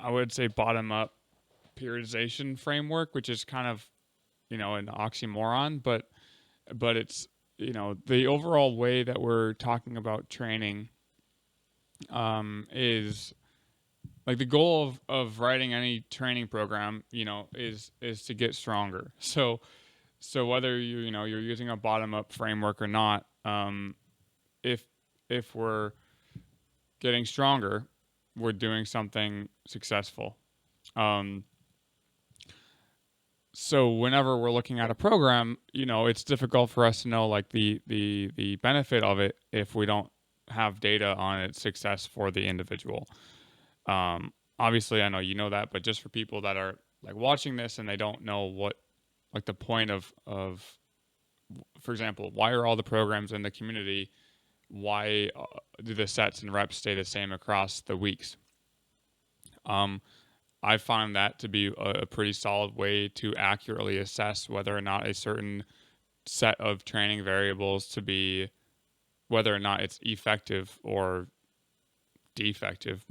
I would say bottom up periodization framework, which is kind of, an oxymoron, but it's, the overall way that we're talking about training is like the goal of writing any training program, is to get stronger. So whether you're using a bottom up framework or not, if if we're getting stronger, we're doing something successful. Um, so whenever we're looking at a program, it's difficult for us to know like the benefit of it if we don't have data on its success for the individual. Obviously, I know you know that, but just for people that are like watching this and they don't know what like the point of, for example, why are all the programs in the community? Why do the sets and reps stay the same across the weeks? Um, I find that to be a pretty solid way to accurately assess whether or not a certain set of training variables to be whether or not it's effective or defective.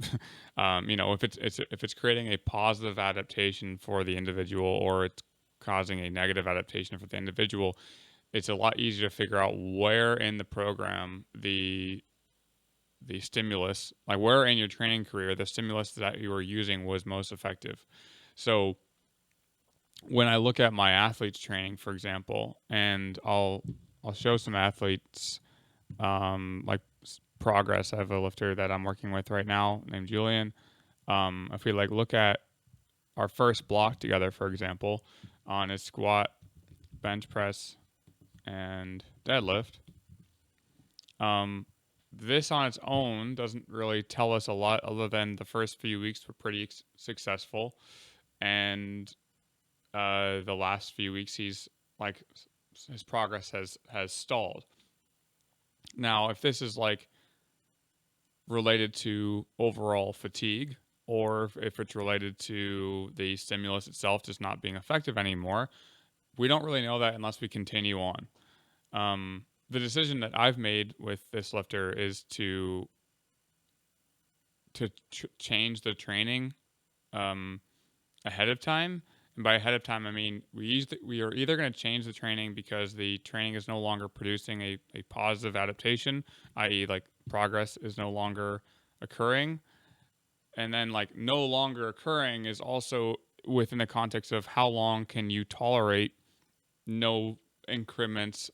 If it's creating a positive adaptation for the individual or it's causing a negative adaptation for the individual, it's a lot easier to figure out where in the program the stimulus, like where in your training career the stimulus that you were using was most effective. So when I look at my athletes training, for example, and I'll show some athletes like progress. I have a lifter that I'm working with right now named Julian. If we like look at our first block together, for example, on his squat, bench press, and deadlift, um, this on its own doesn't really tell us a lot other than the first few weeks were pretty successful, and the last few weeks he's like his progress has stalled. Now, if this is like related to overall fatigue or if it's related to the stimulus itself just not being effective anymore, we don't really know that unless we continue on. The decision that I've made with this lifter is to change the training um, ahead of time. And by ahead of time, I mean we are either going to change the training because the training is no longer producing a positive adaptation, i.e., like progress is no longer occurring. And then, like, no longer occurring is also within the context of how long can you tolerate no increments,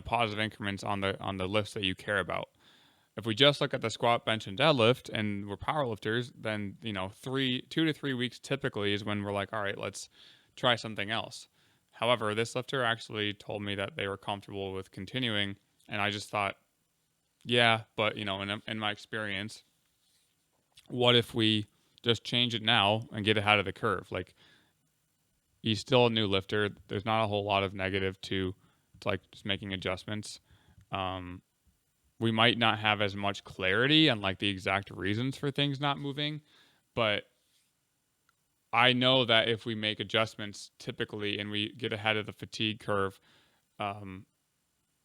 positive increments on the lifts that you care about. If we just look at the squat, bench, and deadlift, and we're powerlifters, then 2 to 3 weeks typically is when we're like, all right, let's try something else. However, this lifter actually told me that they were comfortable with continuing, and I just thought, yeah, but in my experience, what if we just change it now and get ahead of the curve? Like, he's still a new lifter. There's not a whole lot of negative to like just making adjustments. Um, we might not have as much clarity on like the exact reasons for things not moving, but I know that if we make adjustments typically and we get ahead of the fatigue curve, um,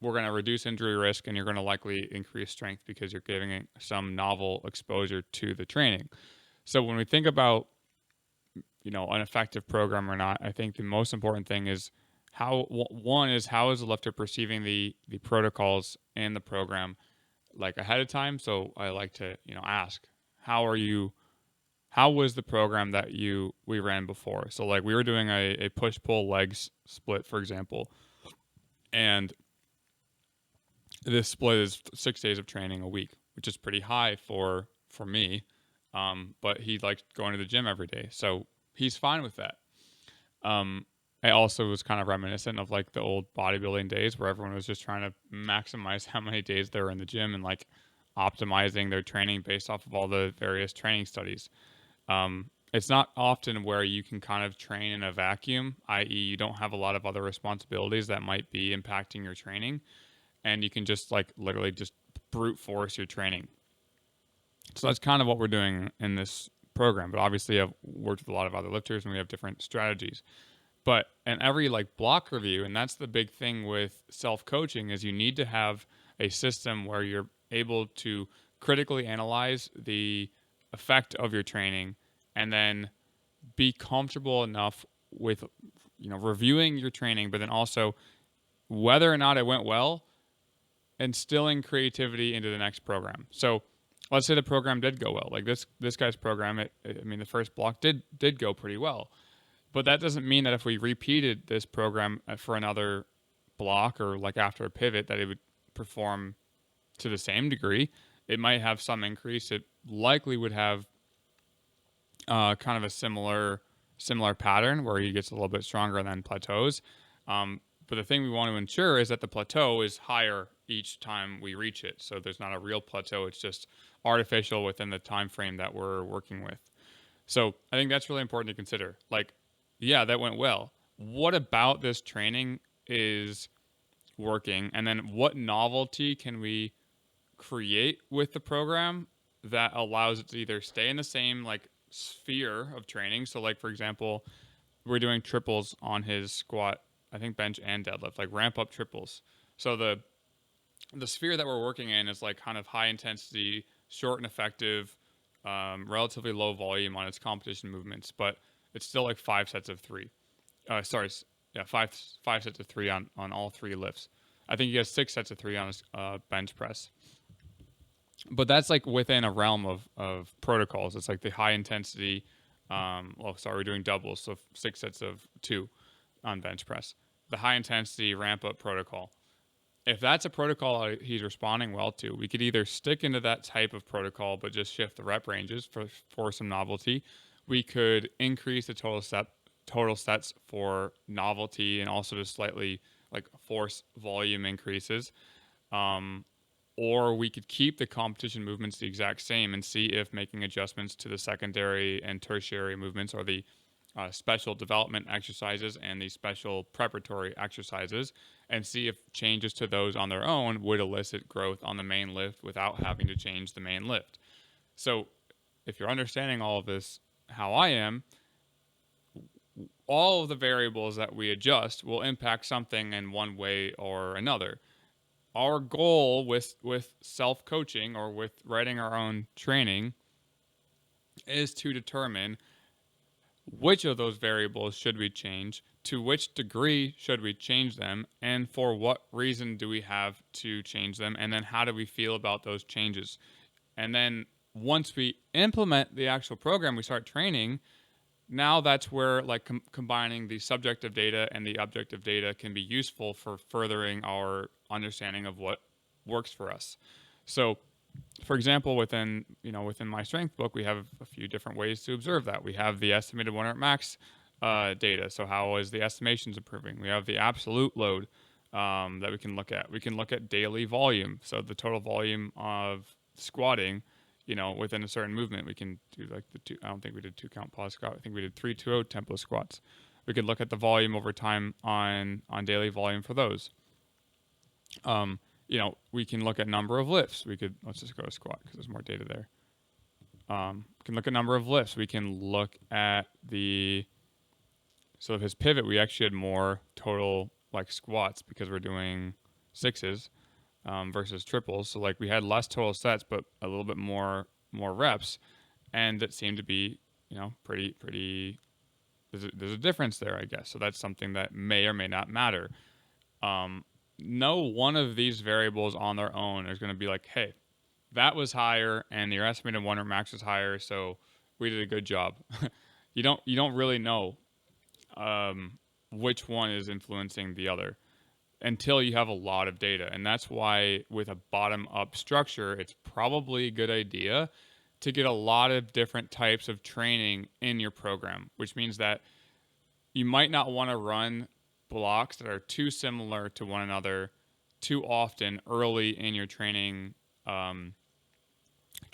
we're going to reduce injury risk and you're going to likely increase strength because you're giving some novel exposure to the training. So when we think about an effective program or not, I think the most important thing is how is the lifter perceiving the protocols in the program like ahead of time. So I like to ask how was the program that we ran before. So like we were doing a push pull legs split, for example, and this split is 6 days of training a week, which is pretty high for me. But he likes going to the gym every day, so he's fine with that. Um, it also was kind of reminiscent of like the old bodybuilding days where everyone was just trying to maximize how many days they were in the gym and like optimizing their training based off of all the various training studies. It's not often where you can kind of train in a vacuum, i.e., you don't have a lot of other responsibilities that might be impacting your training, and you can just like literally just brute force your training. So that's kind of what we're doing in this program. But obviously, I've worked with a lot of other lifters, and we have different strategies. But in every like block review, and that's the big thing with self coaching, is you need to have a system where you're able to critically analyze the effect of your training, and then be comfortable enough with reviewing your training, but then also whether or not it went well, instilling creativity into the next program. So let's say the program did go well. Like this guy's program, the first block did go pretty well. But that doesn't mean that if we repeated this program for another block or like after a pivot that it would perform to the same degree. It might have some increase. It likely would have kind of a similar pattern where he gets a little bit stronger and then plateaus. But the thing we want to ensure is that the plateau is higher each time we reach it. So there's not a real plateau. It's just artificial within the time frame that we're working with. So I think that's really important to consider. Like, yeah, that went well. What about this training is working? And then what novelty can we create with the program that allows it to either stay in the same like sphere of training? So like, for example, we're doing triples on his squat, I think bench and deadlift, like ramp up triples. So the sphere that we're working in is like kind of high intensity, short and effective, relatively low volume on its competition movements, but it's still like 5 sets of 3. Five sets of 3 on all 3 lifts. I think he has 6 sets of 3 on his bench press. But that's like within a realm of protocols. It's like the high intensity. We're doing doubles, so 6 sets of 2 on bench press. The high intensity ramp up protocol. If that's a protocol he's responding well to, we could either stick into that type of protocol but just shift the rep ranges for some novelty. We could increase the total sets for novelty and also just slightly like force volume increases. Or we could keep the competition movements the exact same and see if making adjustments to the secondary and tertiary movements or the special development exercises and the special preparatory exercises, and see if changes to those on their own would elicit growth on the main lift without having to change the main lift. So if you're understanding all of this how I am, all of the variables that we adjust will impact something in one way or another. Our goal with self-coaching or with writing our own training is to determine which of those variables should we change, to which degree should we change them, and for what reason do we have to change them, and then how do we feel about those changes. And then once we implement the actual program, we start training. Now that's where like combining the subjective data and the objective data can be useful for furthering our understanding of what works for us. So, for example, within my strength book, we have a few different ways to observe that. We have the estimated 1 rep max data. So how is the estimations improving? We have the absolute load that we can look at. We can look at daily volume. So the total volume of squatting, within a certain movement. We can do like I don't think we did 2 count pause squat. I think we did 3-2-0 tempo squats. We could look at the volume over time on daily volume for those. We can look at number of lifts. Let's just go to squat because there's more data there. We can look at number of lifts. We can look at so of his pivot, we actually had more total like squats because we're doing 6s versus triples. So like we had less total sets, but a little bit more reps. And it seemed to be, pretty, there's a difference there, I guess. So that's something that may or may not matter. No one of these variables on their own is going to be like, hey, that was higher and your estimated 1 rep max was higher, so we did a good job. You don't really know which one is influencing the other until you have a lot of data. And that's why with a bottom-up structure, it's probably a good idea to get a lot of different types of training in your program, which means that you might not want to run blocks that are too similar to one another too often early in your training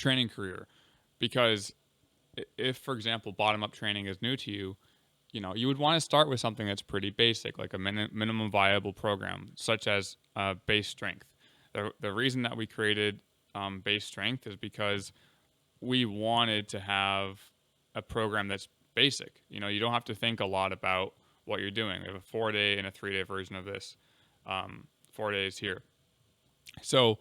career. Because if, for example, bottom-up training is new to you, you would want to start with something that's pretty basic, like a minimum viable program, such as base strength. The reason that we created base strength is because we wanted to have a program that's basic. You don't have to think a lot about what you're doing. We have a 4-day and a 3-day version of this. 4 days here. So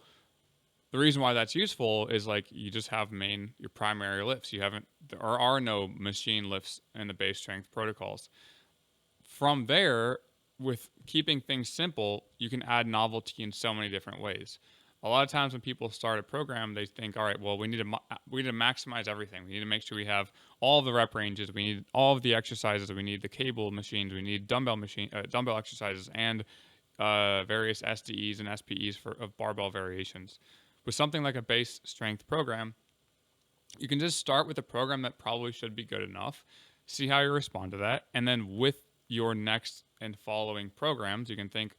the reason why that's useful is like you just have your primary lifts. There are no machine lifts in the base strength protocols. From there, with keeping things simple, you can add novelty in so many different ways. A lot of times when people start a program, they think, all right, well, we need to maximize everything. We need to make sure we have all of the rep ranges. We need all of the exercises. We need the cable machines. We need dumbbell exercises, and various SDEs and SPEs of barbell variations. With something like a base strength program, you can just start with a program that probably should be good enough, see how you respond to that, and then with your next and following programs, you can think,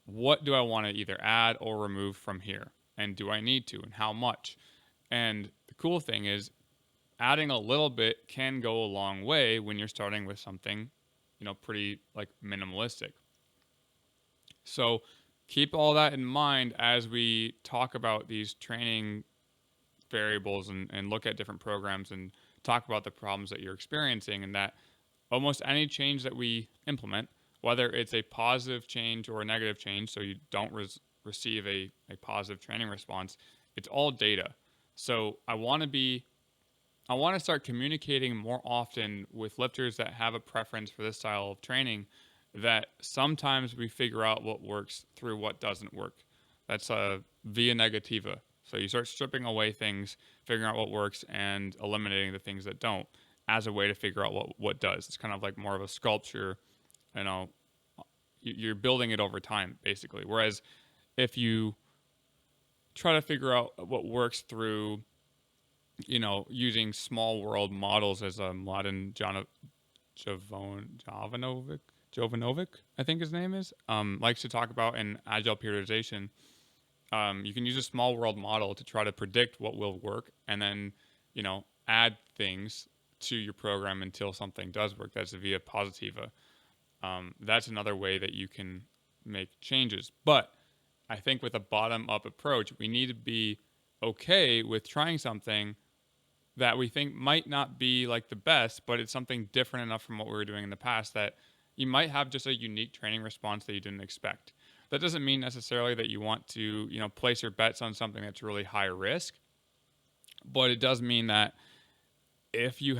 what do I want to either add or remove from here? And do I need to? And how much? And the cool thing is, adding a little bit can go a long way when you're starting with something, pretty like minimalistic. So keep all that in mind as we talk about these training variables and look at different programs and talk about the problems that you're experiencing, and that almost any change that we implement, whether it's a positive change or a negative change, so you don't receive a positive training response, it's all data. So I want to start communicating more often with lifters that have a preference for this style of training, that sometimes we figure out what works through what doesn't work. That's a via negativa. So you start stripping away things, figuring out what works, and eliminating the things that don't, as a way to figure out what does. It's kind of like more of a sculpture, you know, you're building it over time, basically. Whereas if you try to figure out what works through, using small world models, as Mladen Jovanovic, I think his name is, likes to talk about in agile periodization. You can use a small world model to try to predict what will work, and then, add things to your program until something does work. That's via positiva. That's another way that you can make changes. But I think with a bottom-up approach, we need to be okay with trying something that we think might not be like the best, but it's something different enough from what we were doing in the past that you might have just a unique training response that you didn't expect. That doesn't mean necessarily that you want to, place your bets on something that's really high risk, but it does mean that if you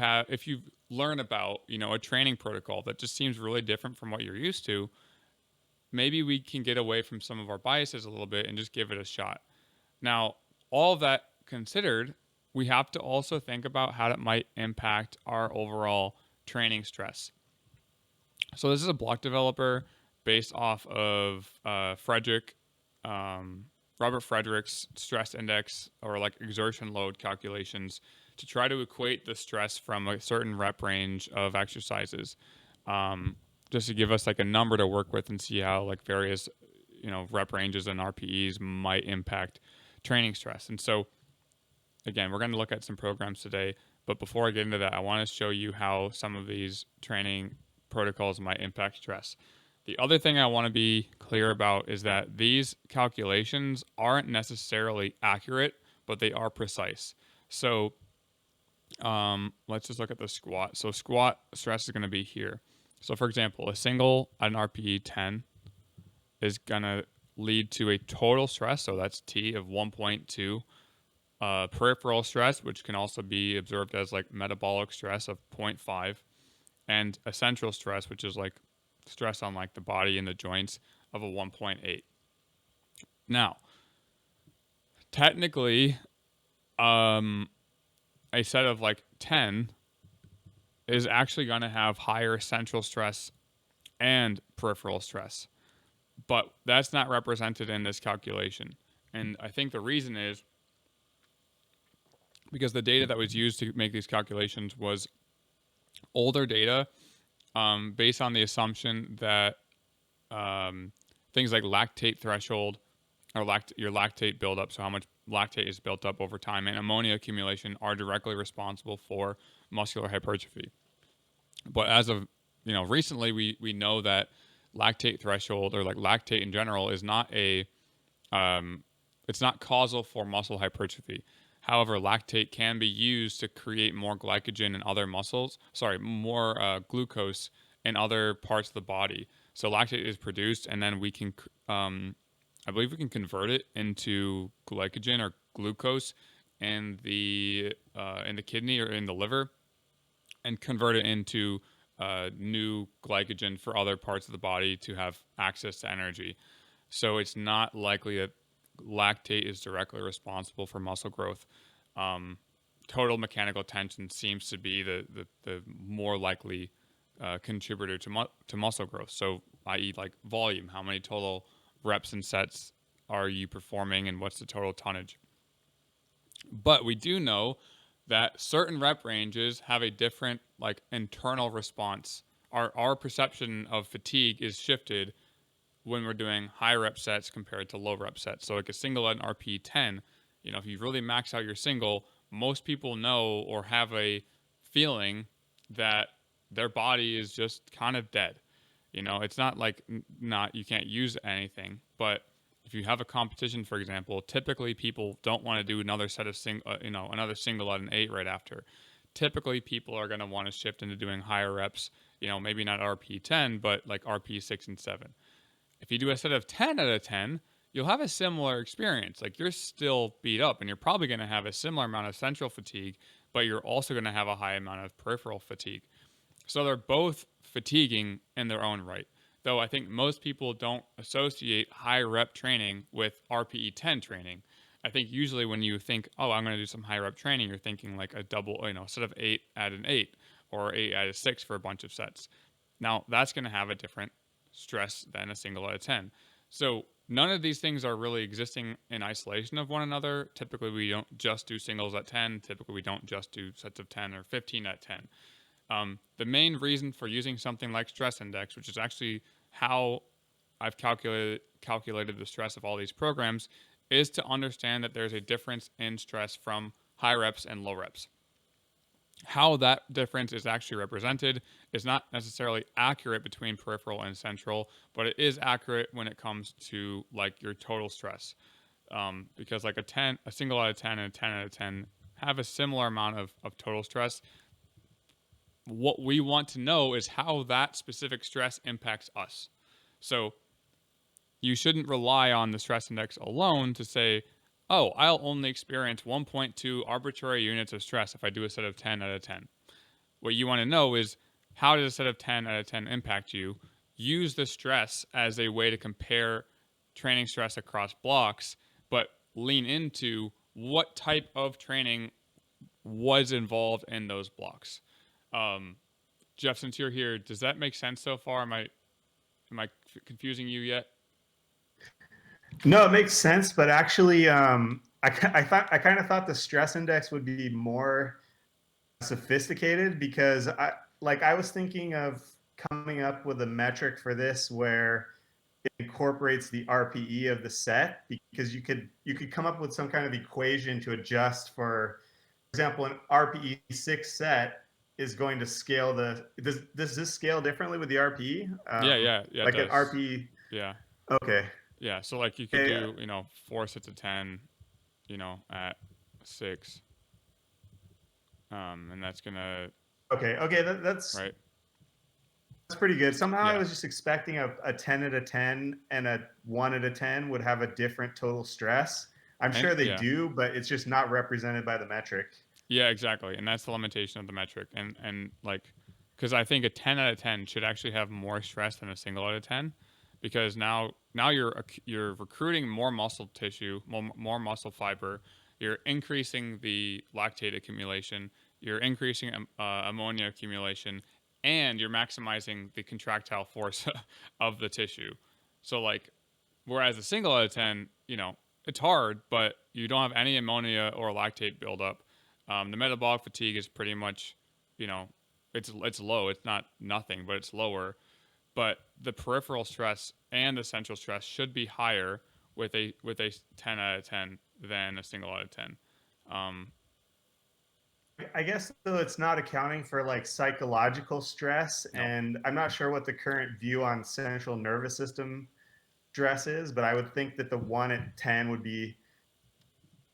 learn about, a training protocol that just seems really different from what you're used to, maybe we can get away from some of our biases a little bit and just give it a shot. Now, all of that considered, we have to also think about how it might impact our overall training stress. So this is a block developer based off of Robert Frederick's stress index, or like exertion load calculations, to try to equate the stress from a certain rep range of exercises, just to give us like a number to work with and see how like various, rep ranges and RPEs might impact training stress. And so, again, we're going to look at some programs today, but before I get into that, I want to show you how some of these training protocols might impact stress. The other thing I want to be clear about is that these calculations aren't necessarily accurate, but they are precise. So let's just look at the squat. So squat stress is going to be here. So for example, a single at an RPE 10 is going to lead to a total stress, so that's T, of 1.2. Peripheral stress, which can also be observed as like metabolic stress, of 0.5. And a central stress, which is like stress on like the body and the joints, of a 1.8. Now, technically, a set of like 10 is actually going to have higher central stress and peripheral stress, but that's not represented in this calculation. And I think the reason is because the data that was used to make these calculations was older data, based on the assumption that things like lactate threshold, or your lactate buildup, so how much lactate is built up over time, and ammonia accumulation are directly responsible for muscular hypertrophy. But as of recently, we know that lactate threshold, or like lactate in general, is not it's not causal for muscle hypertrophy. However, lactate can be used to create more glycogen in other more glucose in other parts of the body. So lactate is produced, and then we can I believe we can convert it into glycogen or glucose in the kidney or in the liver, and convert it into new glycogen for other parts of the body to have access to energy. So it's not likely that lactate is directly responsible for muscle growth. Um, Total mechanical tension seems to be the more likely contributor to muscle growth. So, i.e., like volume, how many total reps and sets are you performing, and what's the total tonnage? But we do know that certain rep ranges have a different like internal response. Our perception of fatigue is shifted when we're doing high rep sets compared to low rep sets. So like a single at an RPE 10, if you really max out your single, most people know or have a feeling that their body is just kind of dead. It's not like not you can't use anything, but if you have a competition, for example, typically people don't want to do another set of another single at an 8 right after. Typically, people are going to want to shift into doing higher reps. Maybe not RP 10, but like RP 6 and 7. If you do a set of 10 out of 10, you'll have a similar experience. Like you're still beat up, and you're probably going to have a similar amount of central fatigue, but you're also going to have a high amount of peripheral fatigue. So they're both fatiguing in their own right. Though I think most people don't associate high rep training with RPE 10 training. I think usually when you think, oh, I'm going to do some high rep training, you're thinking like a double, set of 8 at an 8 or 8 at a 6 for a bunch of sets. Now, that's going to have a different stress than a single out of 10. So none of these things are really existing in isolation of one another. Typically, we don't just do singles at 10. Typically, we don't just do sets of 10 or 15 at 10. The main reason for using something like stress index, which is actually how I've calculated the stress of all these programs, is to understand that there's a difference in stress from high reps and low reps. How that difference is actually represented is not necessarily accurate between peripheral and central, but it is accurate when it comes to like your total stress. Because like a single out of 10 and a 10 out of 10 have a similar amount of total stress. What we want to know is how that specific stress impacts us. So you shouldn't rely on the stress index alone to say, oh, I'll only experience 1.2 arbitrary units of stress if I do a set of 10 out of 10. What you want to know is how does a set of 10 out of 10 impact you? Use the stress as a way to compare training stress across blocks, but lean into what type of training was involved in those blocks. Jeff, since you're here, does that make sense so far? Am I confusing you yet? No, it makes sense, but actually, I kind of thought the stress index would be more sophisticated because I was thinking of coming up with a metric for this where it incorporates the RPE of the set, because you could come up with some kind of equation to adjust. For example, an RPE 6 set is going to scale does this scale differently with the RPE? Yeah, it Like an does. RPE. Yeah, Okay. yeah. So like you could Okay. do, 4 sets of 10, at 6, and that's gonna Okay. Okay. That's right. That's pretty good. Somehow I Yeah, was just expecting a 10 out of 10 and a 1 out of 10 would have a different total stress. I'm sure they yeah. do, but it's just not represented by the metric. Yeah, exactly. And that's the limitation of the metric. And like, because I think a 10 out of 10 should actually have more stress than a single out of 10, because now you're recruiting more muscle tissue, more muscle fiber. You're increasing the lactate accumulation. You're increasing ammonia accumulation, and you're maximizing the contractile force of the tissue. So like, whereas a single out of 10, it's hard, but you don't have any ammonia or lactate buildup. The metabolic fatigue is pretty much, you know, it's low. It's not nothing, but it's lower. But the peripheral stress and the central stress should be higher with a 10 out of 10 than a single out of 10. Um, I guess though it's not accounting for like psychological stress, no. and I'm not sure what the current view on central nervous system stress is, but I would think that the 1 at 10 would be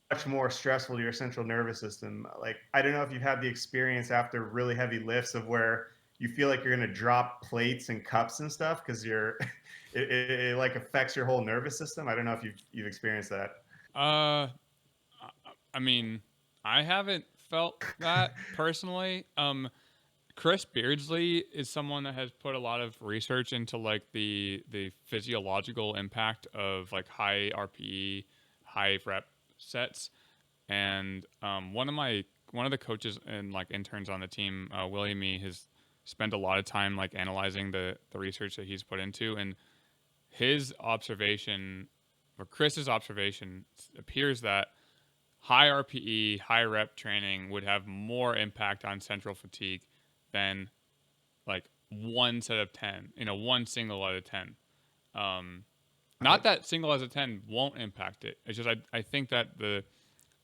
much more stressful to your central nervous system. Like, I don't know if you've had the experience after really heavy lifts of where you feel like you're going to drop plates and cups and stuff because it like affects your whole nervous system. I don't know if you've experienced that. Uh, I mean, I haven't felt that personally. Chris Beardsley is someone that has put a lot of research into like the physiological impact of like high RPE, high rep sets, and one of the coaches and like interns on the team, William E, has spent a lot of time like analyzing the research that he's put into, and his observation or Chris's observation appears that high RPE, high rep training would have more impact on central fatigue than like one set of 10, one single out of 10. Um, Okay. Not that single as a 10 won't impact it. It's just I think that the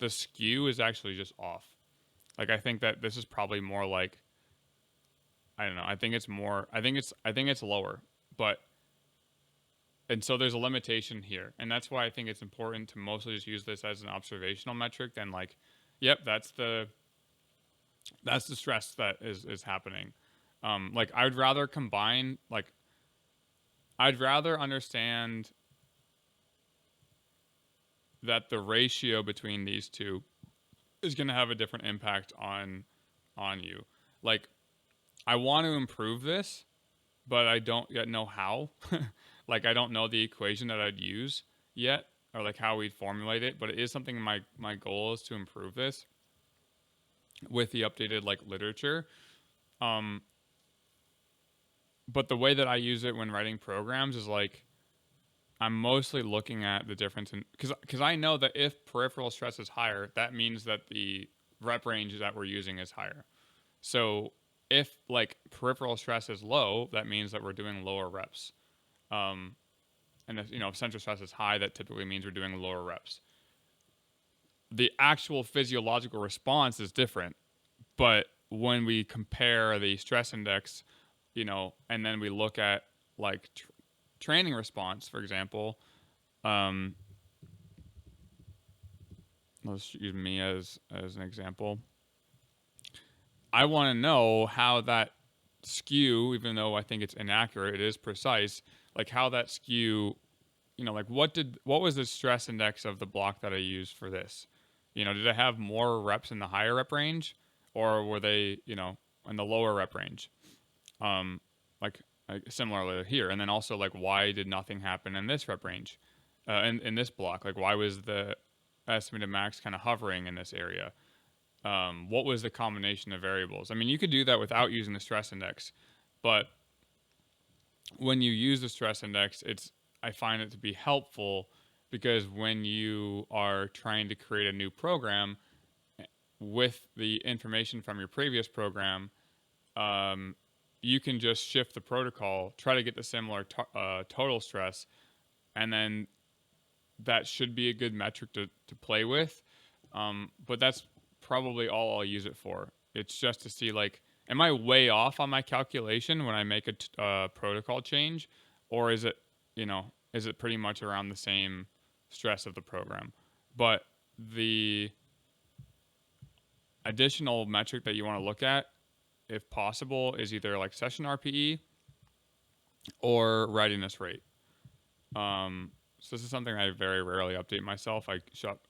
skew is actually just off. Like I think that this is probably more like I don't know. I think it's more. I think it's lower, but and so there's a limitation here, and that's why I think it's important to mostly just use this as an observational metric. Than like, yep, that's the stress that is happening. Like I would rather combine like I'd rather understand that the ratio between these two is going to have a different impact on you. Like I want to improve this, but I don't yet know how. Like I don't know the equation that I'd use yet or like how we'd formulate it, but it is something my goal is to improve this with the updated like literature. Um but the way that I use it when writing programs is like I'm mostly looking at the difference in because I know that if peripheral stress is higher, that means that the rep range that we're using is higher. So if like peripheral stress is low, that means that we're doing lower reps. Um, and if central stress is high, that typically means we're doing lower reps. The actual physiological response is different, but when we compare the stress index, and then we look at like training response, for example, um, let's use me as an example. I want to know how that skew, even though I think it's inaccurate, it is precise. Like how that skew, like what was the stress index of the block that I used for this? Did I have more reps in the higher rep range, or were they, in the lower rep range? Um, like similarly here, and then also like why did nothing happen in this rep range, in this block? Like why was the estimated max kind of hovering in this area? What was the combination of variables? I mean, you could do that without using the stress index, but when you use the stress index, I find it to be helpful because when you are trying to create a new program with the information from your previous program, you can just shift the protocol, try to get the similar total stress, and then that should be a good metric to play with. But that's probably all I'll use it for. It's just to see like, am I way off on my calculation when I make a protocol change, or is it pretty much around the same stress of the program? But the additional metric that you want to look at, if possible, is either like session RPE or readiness rate. So this is something I very rarely update myself.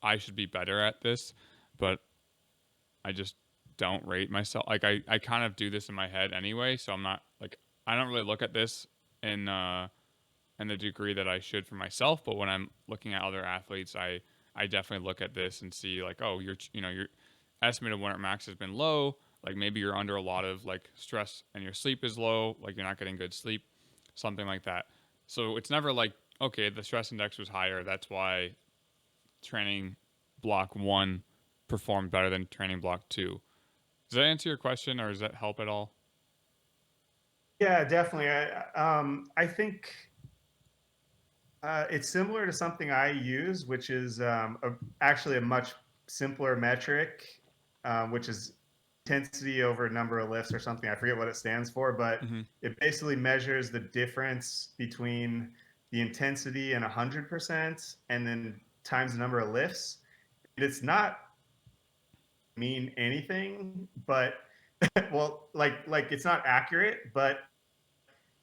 I should be better at this, but I just don't rate myself. Like I kind of do this in my head anyway, so I'm not like I don't really look at this in the degree that I should for myself. But when I'm looking at other athletes, I definitely look at this and see like, oh, your estimated 1 rep max has been low. Like maybe you're under a lot of like stress and your sleep is low. Like you're not getting good sleep, something like that. So it's never like, okay, the stress index was higher. That's why training block 1 performed better than training block 2. Does that answer your question, or does that help at all? Yeah, definitely. I think it's similar to something I use, which is actually a much simpler metric, which is intensity over number of lifts or something. I forget what it stands for, but Mm-hmm. it basically measures the difference between the intensity and 100% and then times the number of lifts. It's not mean anything, but well, like it's not accurate, but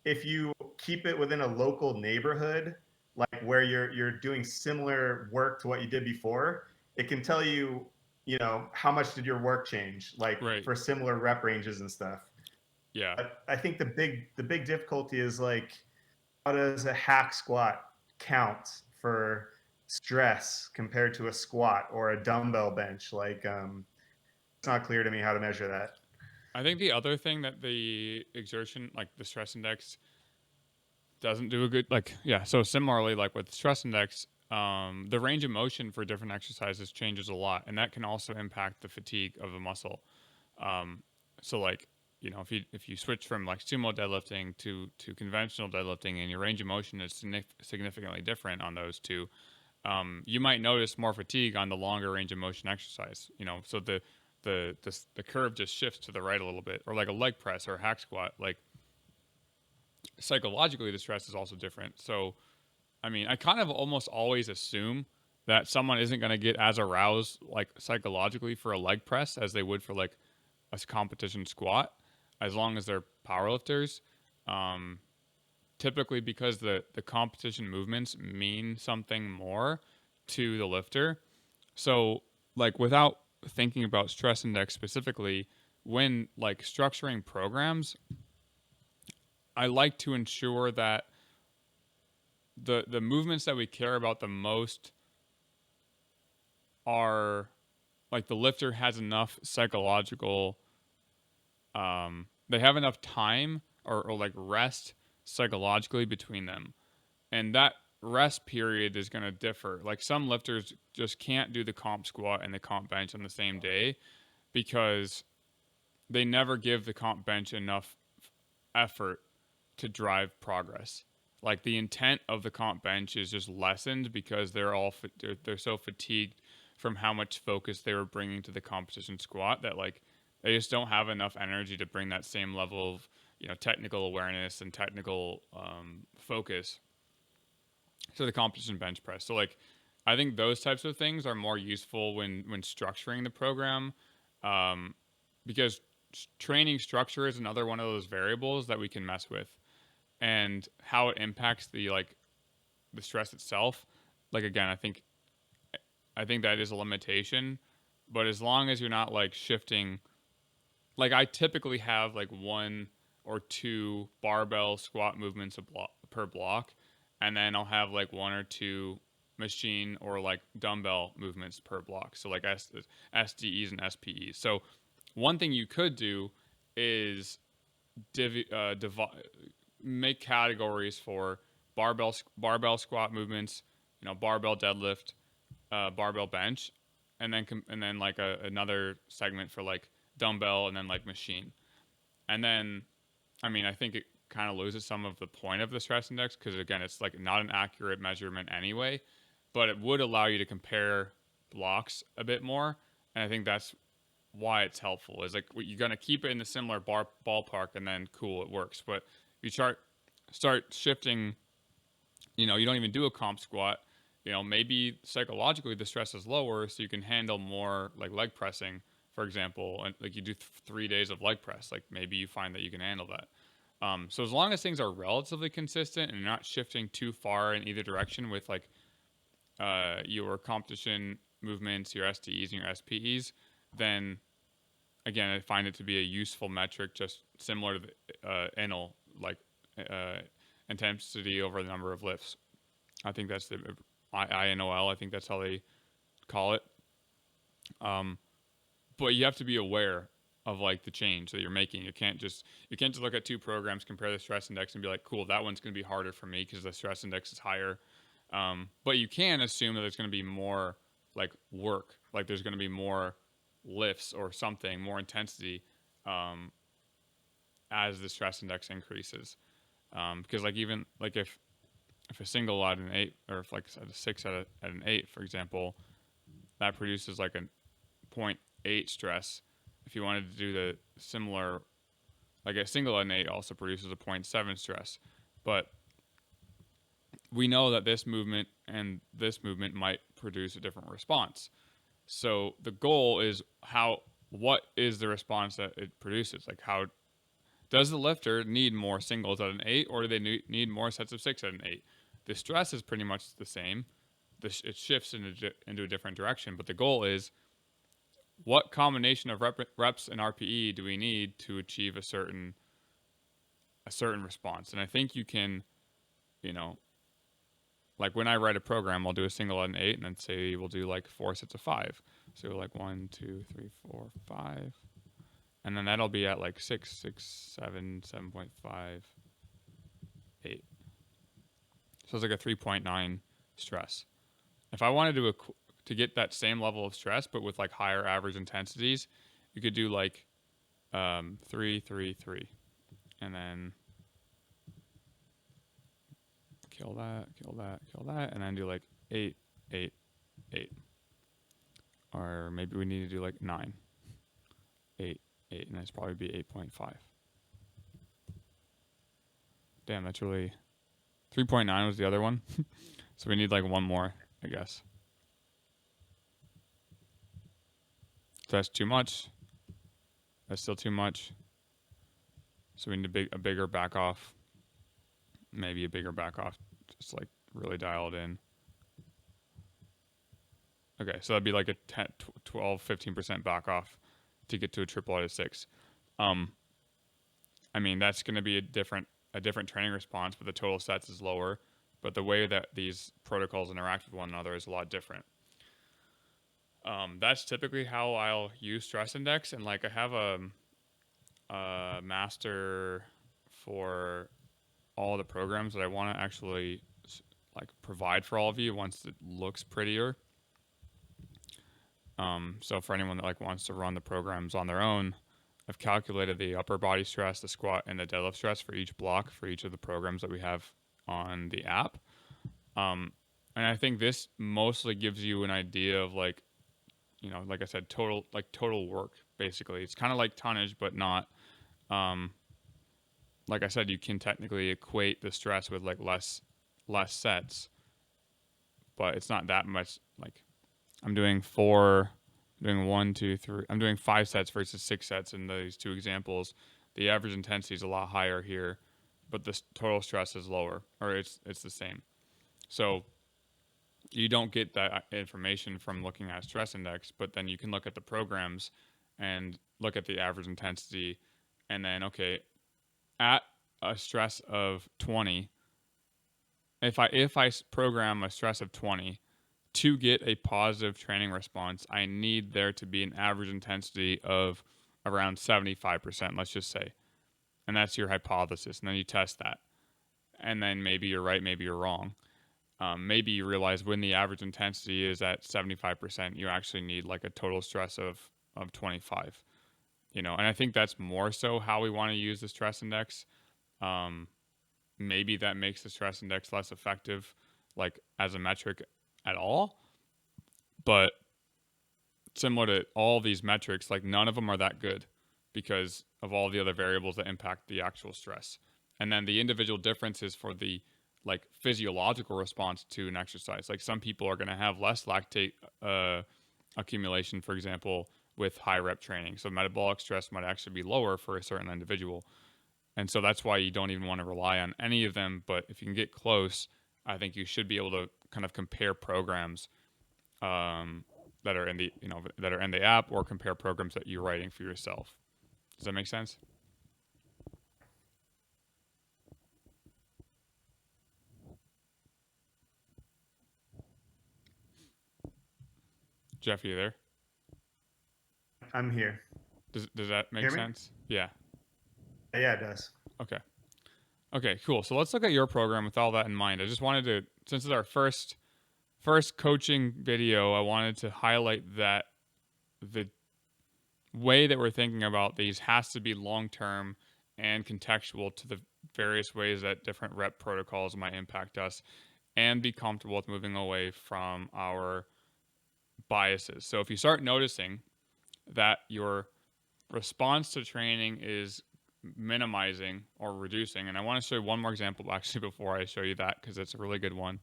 if you keep it within a local neighborhood, like where you're doing similar work to what you did before, it can tell you, you know, how much did your work change, like Right. for similar rep ranges and stuff. Yeah. But I think the big difficulty is like, how does a hack squat count for stress compared to a squat or a dumbbell bench? Like, it's not clear to me how to measure that. I think the other thing that the exertion, like the stress index, doesn't do a good, like, yeah. So similarly, like with stress index, the range of motion for different exercises changes a lot, and that can also impact the fatigue of the muscle. Um, so like, you know, if you switch from like sumo deadlifting to conventional deadlifting, and your range of motion is significantly different on those two, you might notice more fatigue on the longer range of motion exercise. You know, so the curve just shifts to the right a little bit, or like a leg press or a hack squat. Like psychologically, the stress is also different. So, I mean, I kind of almost always assume that someone isn't going to get as aroused like psychologically for a leg press as they would for like a competition squat, as long as they're powerlifters. Um, Typically, because the competition movements mean something more to the lifter. So, like, without thinking about stress index specifically, when like structuring programs, I like to ensure that the movements that we care about the most are like the lifter has enough psychological, they have enough time or like rest psychologically between them, and that rest period is going to differ. Like some lifters just can't do the comp squat and the comp bench on the same day because they never give the comp bench enough effort to drive progress. Like the intent of the comp bench is just lessened because they're so fatigued from how much focus they were bringing to the competition squat that like they just don't have enough energy to bring that same level of, you know, technical awareness and technical focus to the competition bench press. So like I think those types of things are more useful when structuring the program, um, because training structure is another one of those variables that we can mess with, and how it impacts the like the stress itself. Like again, I think that is a limitation, but as long as you're not like shifting, like I typically have like one or two barbell squat movements per block, and then I'll have like one or two machine or like dumbbell movements per block. So like SDEs and SPEs. So one thing you could do is make categories for barbell squat movements, you know, barbell deadlift, barbell bench, and then like another segment for like dumbbell and then like machine. And then, I mean, I think it kind of loses some of the point of the stress index because again, it's like not an accurate measurement anyway, but it would allow you to compare blocks a bit more. And I think that's why it's helpful. Is like you're gonna keep it in the similar ballpark, and then cool, it works. But you start shifting, you know, you don't even do a comp squat, you know, maybe psychologically the stress is lower so you can handle more like leg pressing, for example, and like you do 3 days of leg press, like maybe you find that you can handle that. So as long as things are relatively consistent and you're not shifting too far in either direction with like your competition movements, your STEs and your SPEs, then again I find it to be a useful metric, just similar to the NL, like uh, intensity over the number of lifts. I think that's the INOL. I think that's how they call it. Um, but you have to be aware of like the change that you're making. You can't just look at two programs, compare the stress index, and be like, cool, that one's going to be harder for me because the stress index is higher. But you can assume that there's going to be more like work, like there's going to be more lifts or something, more intensity um, as the stress index increases. Because like even like if a single out of an 8, or if like a 6 at an 8, for example, that produces like a zero point 0.8 stress. If you wanted to do the similar, like a single at an 8 also produces a zero point 0.7 stress. But we know that this movement and this movement might produce a different response. So the goal is what is the response that it produces? Like how Does the lifter need more singles at an 8, or do they need more sets of 6 at an 8? The stress is pretty much the same. It shifts into a different direction, but the goal is, what combination of reps and RPE do we need to achieve a certain response? And I think you can, like when I write a program, I'll do a single at an 8, and then say we'll do like 4 sets of 5. So like 1, 2, 3, 4, 5. And then that'll be at like 6, 7, 7.5, 8. So it's like a 3.9 stress. If I wanted to get that same level of stress, but with like higher average intensities, you could do like 3, 3, 3. And then kill that, and then do like 8, 8, 8. Or maybe we need to do like 9, 8, 8, and that's probably be 8.5. Damn, that's really... 3.9 was the other one. So we need like one more, I guess. So that's too much. That's still too much. So we need a bigger back off. Maybe a bigger back off. Just like really dial it in. Okay, so that'd be like a 10, 12, 15% back off to get to a triple out of 6. I mean, that's going to be a different training response, but the total sets is lower. But the way that these protocols interact with one another is a lot different. That's typically how I'll use stress index, and like I have a master for all the programs that I want to actually like provide for all of you once it looks prettier. So for anyone that like wants to run the programs on their own, I've calculated the upper body stress, the squat, and the deadlift stress for each block for each of the programs that we have on the app. And I think this mostly gives you an idea of like, like I said, total work, basically. It's kind of like tonnage, but not, like I said, you can technically equate the stress with like less sets, but it's not that much. Like I'm doing 1, 2, 3. I'm doing 5 sets versus 6 sets in these two examples. The average intensity is a lot higher here, but the total stress is lower, or it's the same. So you don't get that information from looking at a stress index, but then you can look at the programs and look at the average intensity, and then, okay, at a stress of 20, if I program a stress of 20, to get a positive training response, I need there to be an average intensity of around 75%, let's just say. And that's your hypothesis. And then you test that. And then maybe you're right, maybe you're wrong. Maybe you realize when the average intensity is at 75%, you actually need like a total stress of 25. And I think that's more so how we want to use the stress index. Maybe that makes the stress index less effective, like as a metric at all, but similar to all these metrics, like none of them are that good because of all the other variables that impact the actual stress. And then the individual differences for the like physiological response to an exercise. Like some people are going to have less lactate accumulation, for example, with high rep training. So metabolic stress might actually be lower for a certain individual. And so that's why you don't even want to rely on any of them. But if you can get close, I think you should be able to kind of compare programs that are in the app, or compare programs that you're writing for yourself. Does that make sense? Jeff, you there? I'm here. Does that make sense? Yeah. Yeah, it does. Okay, cool. So let's look at your program with all that in mind. I just wanted to, since it's our first coaching video, I wanted to highlight that the way that we're thinking about these has to be long-term and contextual to the various ways that different rep protocols might impact us, and be comfortable with moving away from our biases. So if you start noticing that your response to training is minimizing or reducing, and I want to show you one more example actually before I show you that, because it's a really good one.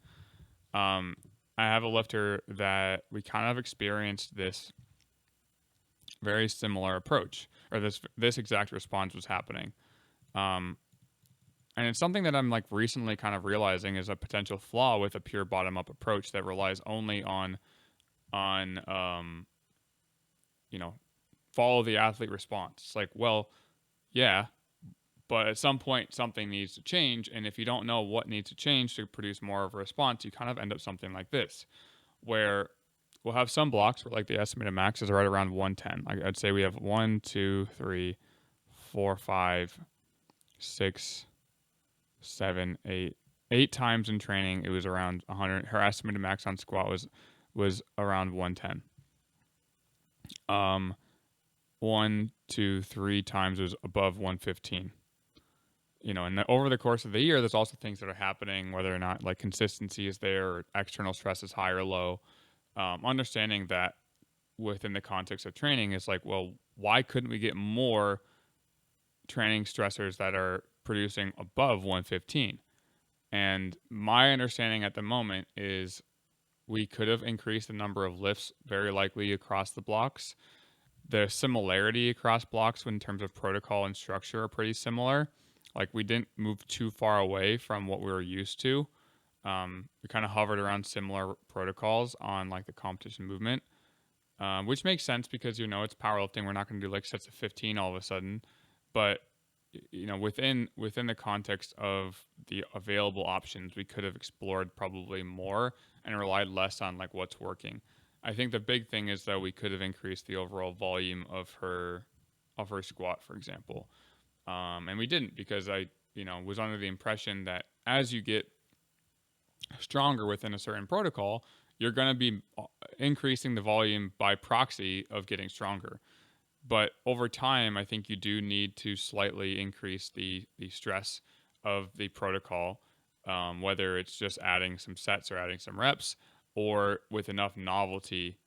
I have a lifter that we kind of experienced this very similar approach, or this exact response was happening. Um, and it's something that I'm like recently kind of realizing is a potential flaw with a pure bottom up approach that relies only on you know, follow the athlete response. It's like, well, yeah, but at some point something needs to change, and if you don't know what needs to change to produce more of a response, you kind of end up something like this, where we'll have some blocks where like the estimated max is right around 110. Like I'd say we have 1, 2, 3, 4, 5, 6, 7, 8. 8 times in training, it was around 100. Her estimated max on squat was around 110. Um, 1, 2, 3 times was above 115. And over the course of the year, there's also things that are happening, whether or not like consistency is there or external stress is high or low. Understanding that within the context of training is like, well, why couldn't we get more training stressors that are producing above 115? And my understanding at the moment is we could have increased the number of lifts very likely across the blocks. The similarity across blocks in terms of protocol and structure are pretty similar. Like we didn't move too far away from what we were used to. We kind of hovered around similar protocols on like the competition movement, which makes sense because it's powerlifting. We're not going to do like sets of 15 all of a sudden, but within the context of the available options, we could have explored probably more and relied less on like what's working. I think the big thing is that we could have increased the overall volume of her squat, for example, and we didn't because I was under the impression that as you get stronger within a certain protocol, you're going to be increasing the volume by proxy of getting stronger. But over time, I think you do need to slightly increase the stress of the protocol, whether it's just adding some sets or adding some reps, or with enough novelty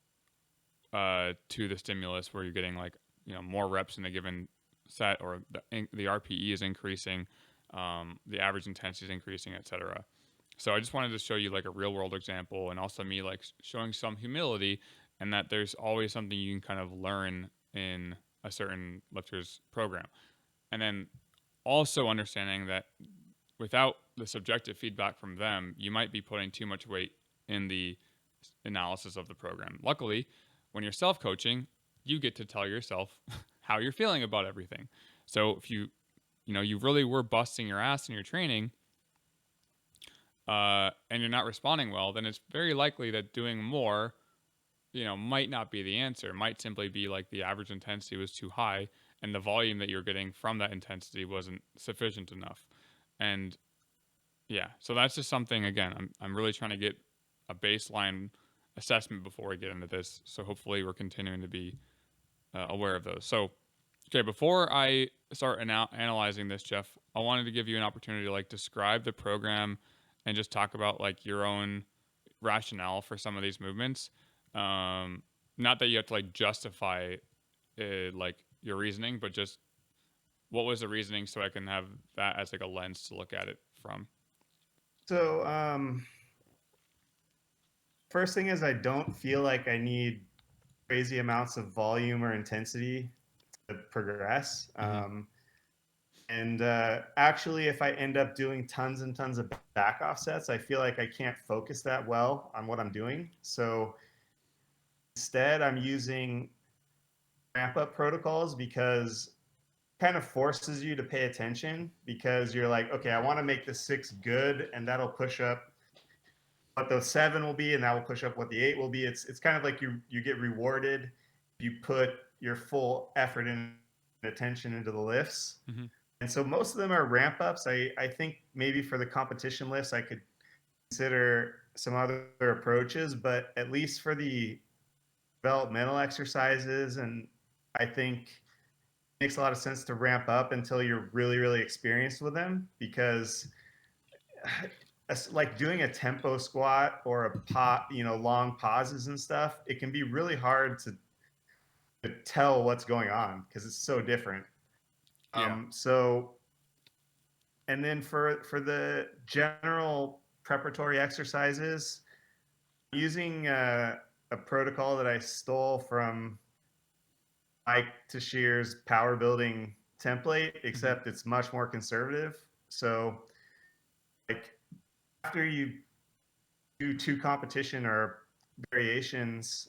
to the stimulus where you're getting like more reps in a given set, or the RPE is increasing, the average intensity is increasing, etc. So I just wanted to show you like a real world example, and also me like showing some humility, and that there's always something you can kind of learn in a certain lifter's program. And then also understanding that without the subjective feedback from them, you might be putting too much weight in the analysis of the program. Luckily, when you're self coaching, you get to tell yourself how you're feeling about everything. So if you really were busting your ass in your training, and you're not responding well, then it's very likely that doing more, might not be the answer. It might simply be like the average intensity was too high and the volume that you're getting from that intensity wasn't sufficient enough. And yeah, so that's just something, again, I'm really trying to get a baseline assessment before we get into this. So hopefully we're continuing to be aware of those. So, okay, before I start analyzing this, Jeff, I wanted to give you an opportunity to like describe the program and just talk about like your own rationale for some of these movements. Not that you have to like justify like your reasoning, but just what was the reasoning so I can have that as like a lens to look at it from. So, first thing is I don't feel like I need crazy amounts of volume or intensity to progress. Mm-hmm. And actually, if I end up doing tons and tons of back offsets, I feel like I can't focus that well on what I'm doing. So instead, I'm using ramp up protocols because it kind of forces you to pay attention, because you're like, okay, I want to make the 6 good, and that'll push up what the 7 will be, and that will push up what the 8 will be. It's kind of like you get rewarded if you put your full effort and attention into the lifts. Mm-hmm. And so most of them are ramp ups. I think maybe for the competition lifts, I could consider some other approaches, but at least for the developmental exercises, and I think it makes a lot of sense to ramp up until you're really, really experienced with them, because like doing a tempo squat or a long pauses and stuff, it can be really hard to tell what's going on because it's so different. Yeah. So, and then for the general preparatory exercises, using a protocol that I stole from Mike Tashir's power building template, Mm-hmm. except it's much more conservative. So like after you do two competition or variations,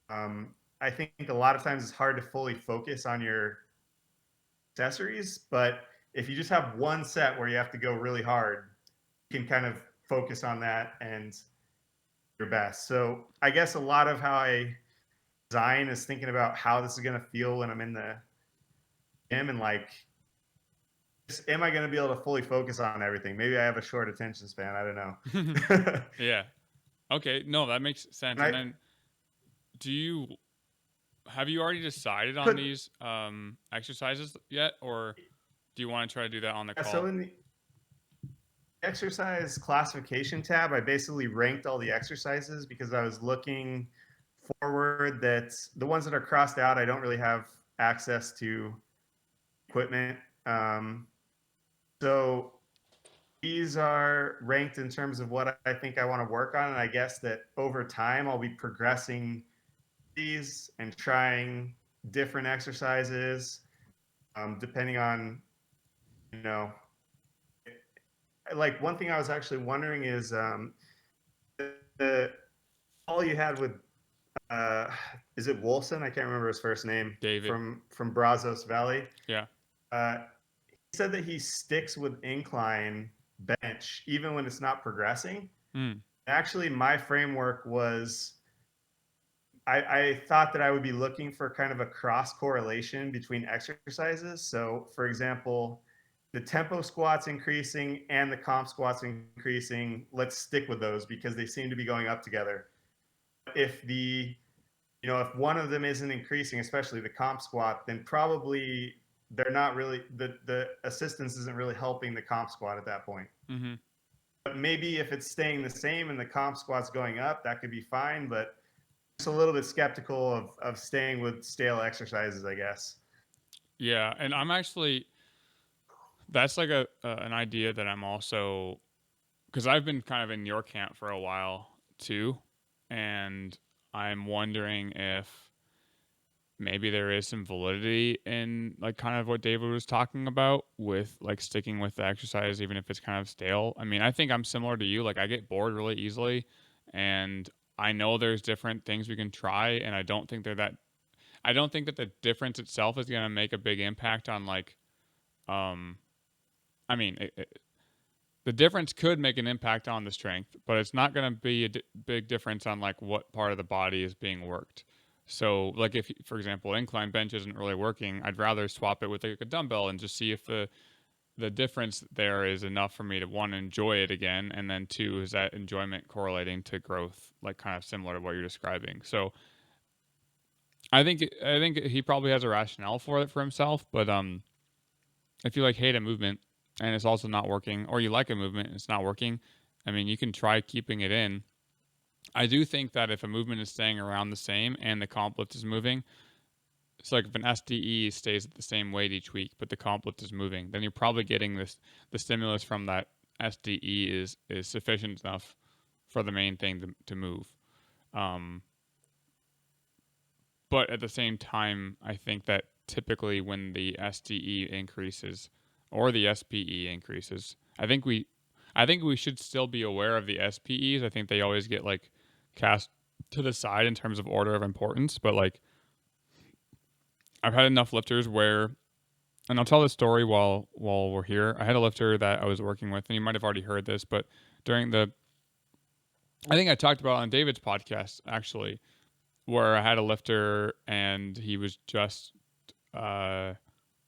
I think a lot of times it's hard to fully focus on your accessories. But if you just have one set where you have to go really hard, you can kind of focus on that and your best. So I guess a lot of how I design is thinking about how this is going to feel when I'm in the gym and like, am I going to be able to fully focus on everything? Maybe I have a short attention span. I don't know. Yeah. Okay. No, that makes sense. And And I then, do you have you already decided on put these exercises yet, or do you want to try to do that on the so call? in the exercise classification tab, I basically ranked all the exercises because I was looking forward that the ones that are crossed out, I don't really have access to equipment. So these are ranked in terms of what I think I want to work on. And I guess that over time, I'll be progressing these and trying different exercises depending on, you know, like one thing I was actually wondering is the all you had with uh, is it Wolfson? I can't remember his first name David. from Brazos Valley. Yeah. Uh, he said that he sticks with incline bench even when it's not progressing. Mm. Actually, my framework was I thought that I would be looking for kind of a cross correlation between exercises. So, for example, the tempo squats increasing and the comp squats increasing. Let's stick with those because they seem to be going up together. If if one of them isn't increasing, especially the comp squat, then probably they're not really the assistance isn't really helping the comp squat at that point. Mm-hmm. But maybe if it's staying the same and the comp squat's going up, that could be fine. But just a little bit skeptical of staying with stale exercises, I guess. Yeah, and I'm actually that's like a an idea that I'm also because I've been kind of in your camp for a while too, and I'm wondering if maybe there is some validity in like kind of what David was talking about with like sticking with the exercise even if it's kind of stale. I mean, I think I'm similar to you. Like I get bored really easily, and I know there's different things we can try, and I don't think that the difference itself is going to make a big impact on like um I mean, the difference could make an impact on the strength, but it's not going to be a big difference on like what part of the body is being worked. So, like if, for example, incline bench isn't really working, I'd rather swap it with like a dumbbell and just see if the difference there is enough for me to one enjoy it again, and then two is that enjoyment correlating to growth, like kind of similar to what you're describing. So, I think he probably has a rationale for it for himself, but if you like hate a movement and it's also not working, or you like a movement and it's not working, I mean, you can try keeping it in. I do think that if a movement is staying around the same and the comp lift is moving, it's like if an SDE stays at the same weight each week, but the comp lift is moving, then you're probably getting this the stimulus from that SDE is sufficient enough for the main thing to move. Um, but at the same time, I think that typically when the SDE increases or the SPE increases, I think we should still be aware of the SPEs. I think they always get like cast to the side in terms of order of importance, but like I've had enough lifters where and I'll tell this story while we're here. I had a lifter that I was working with and you might have already heard this, but during the I think I talked about it on David's podcast actually, where I had a lifter and he was just uh,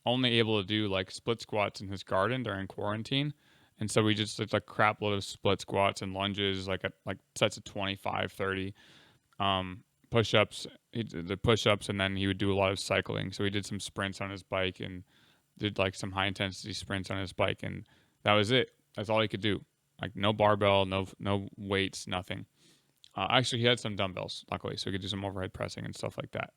only able to do like split squats in his garden during quarantine. And so we just did like crap load of split squats and lunges, like at like sets of 25, 30, push ups. He did the push ups and then he would do a lot of cycling. So he did some sprints on his bike and did like some high intensity sprints on his bike. And that was it. That's all he could do. Like no barbell, no weights, nothing. Actually, he had some dumbbells, luckily, so he could do some overhead pressing and stuff like that.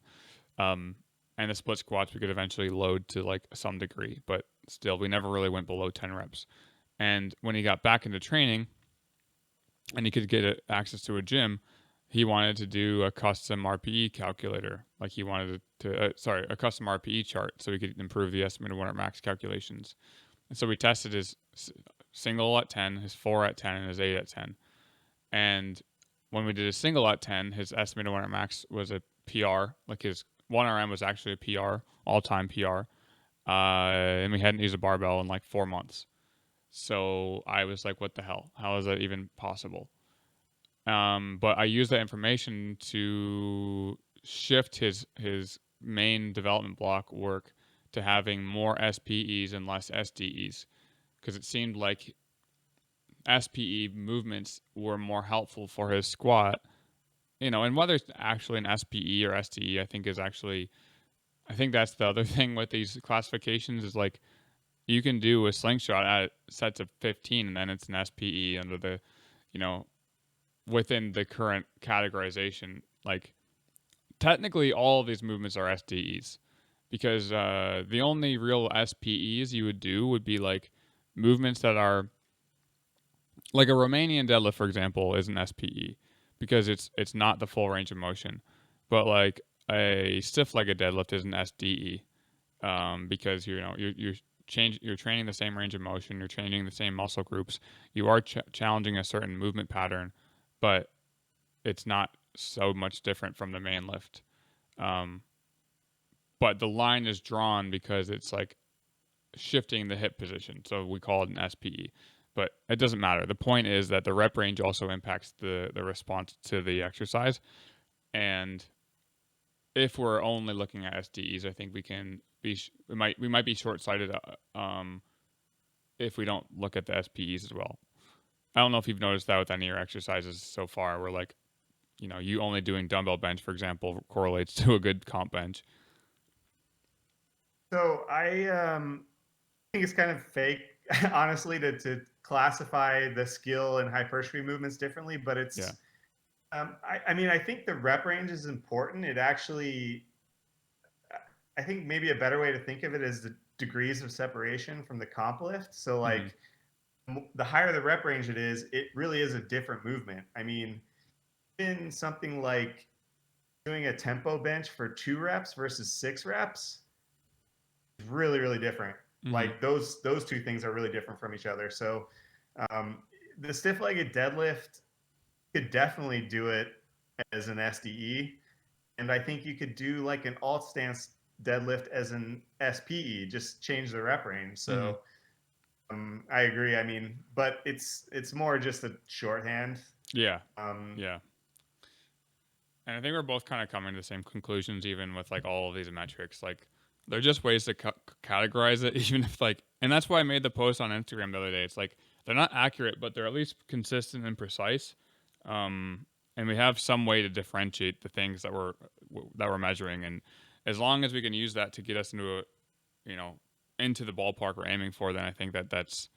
Um, and the split squats we could eventually load to like some degree, but still, we never really went below 10 reps. And when he got back into training and he could get access to a gym, he wanted to do a custom RPE calculator. Like he wanted a custom RPE chart so he could improve the estimated 1 rep max calculations. And so we tested his single at 10, his 4 at 10, and his 8 at 10. And when we did a single at 10, his estimated 1 rep max was a PR. Like his 1RM was actually a PR, all-time PR. And we hadn't used a barbell in like 4 months. So I was like, what the hell? How is that even possible? But I used that information to shift his main development block work to having more SPEs and less SDEs, because it seemed like SPE movements were more helpful for his squat. And whether it's actually an SPE or SDE, I think that's the other thing with these classifications is like you can do a slingshot at sets of 15 and then it's an SPE under the, within the current categorization. Like technically all of these movements are SDEs because the only real SPEs you would do would be like movements that are like a Romanian deadlift, for example, is an SPE because it's not the full range of motion, but like a stiff-legged deadlift is an SDE because you're training the same range of motion, you're training the same muscle groups, you are challenging a certain movement pattern, but it's not so much different from the main lift. But the line is drawn because it's like shifting the hip position, so we call it an SPE. But it doesn't matter. The point is that the rep range also impacts the response to the exercise. And if we're only looking at SDEs, I think we might be short sighted if we don't look at the SPEs as well. I don't know if you've noticed that with any of your exercises so far, where like, you only doing dumbbell bench, for example, correlates to a good comp bench. So I think it's kind of fake, honestly, to classify the skill and hypertrophy movements differently. But Yeah. I mean, I think the rep range is important. It actually, I think maybe a better way to think of it is the degrees of separation from the comp lift. So like, the higher the rep range it really is a different movement. I mean, in something like doing a tempo bench for 2 reps versus 6 reps is really, really different. Mm-hmm. Like those two things are really different from each other. So the stiff-legged deadlift could definitely do it as an SDE, and I think you could do like an alt stance deadlift as an SPE. Just change the rep range. So I agree. I mean, but it's more just a shorthand. Yeah. Yeah. And I think we're both kind of coming to the same conclusions, even with like all of these metrics. Like, they're just ways to categorize it, even if like, and that's why I made the post on Instagram the other day. It's like they're not accurate, but they're at least consistent and precise. And we have some way to differentiate the things that we're measuring, and as long as we can use that to get us into into the ballpark we're aiming for, then I think that's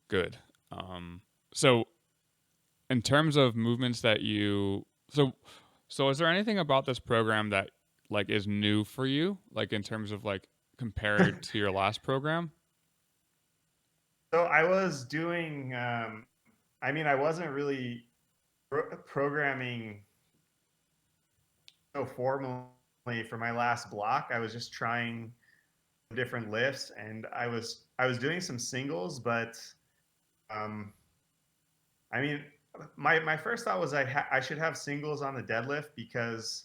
good. So in terms of movements that so is there anything about this program that like is new for you, like in terms of like compared to your last program? So I was doing. I mean, I wasn't really programming so formally for my last block. I was just trying different lifts, and I was doing some singles, but um, I mean, my first thought was I should have singles on the deadlift because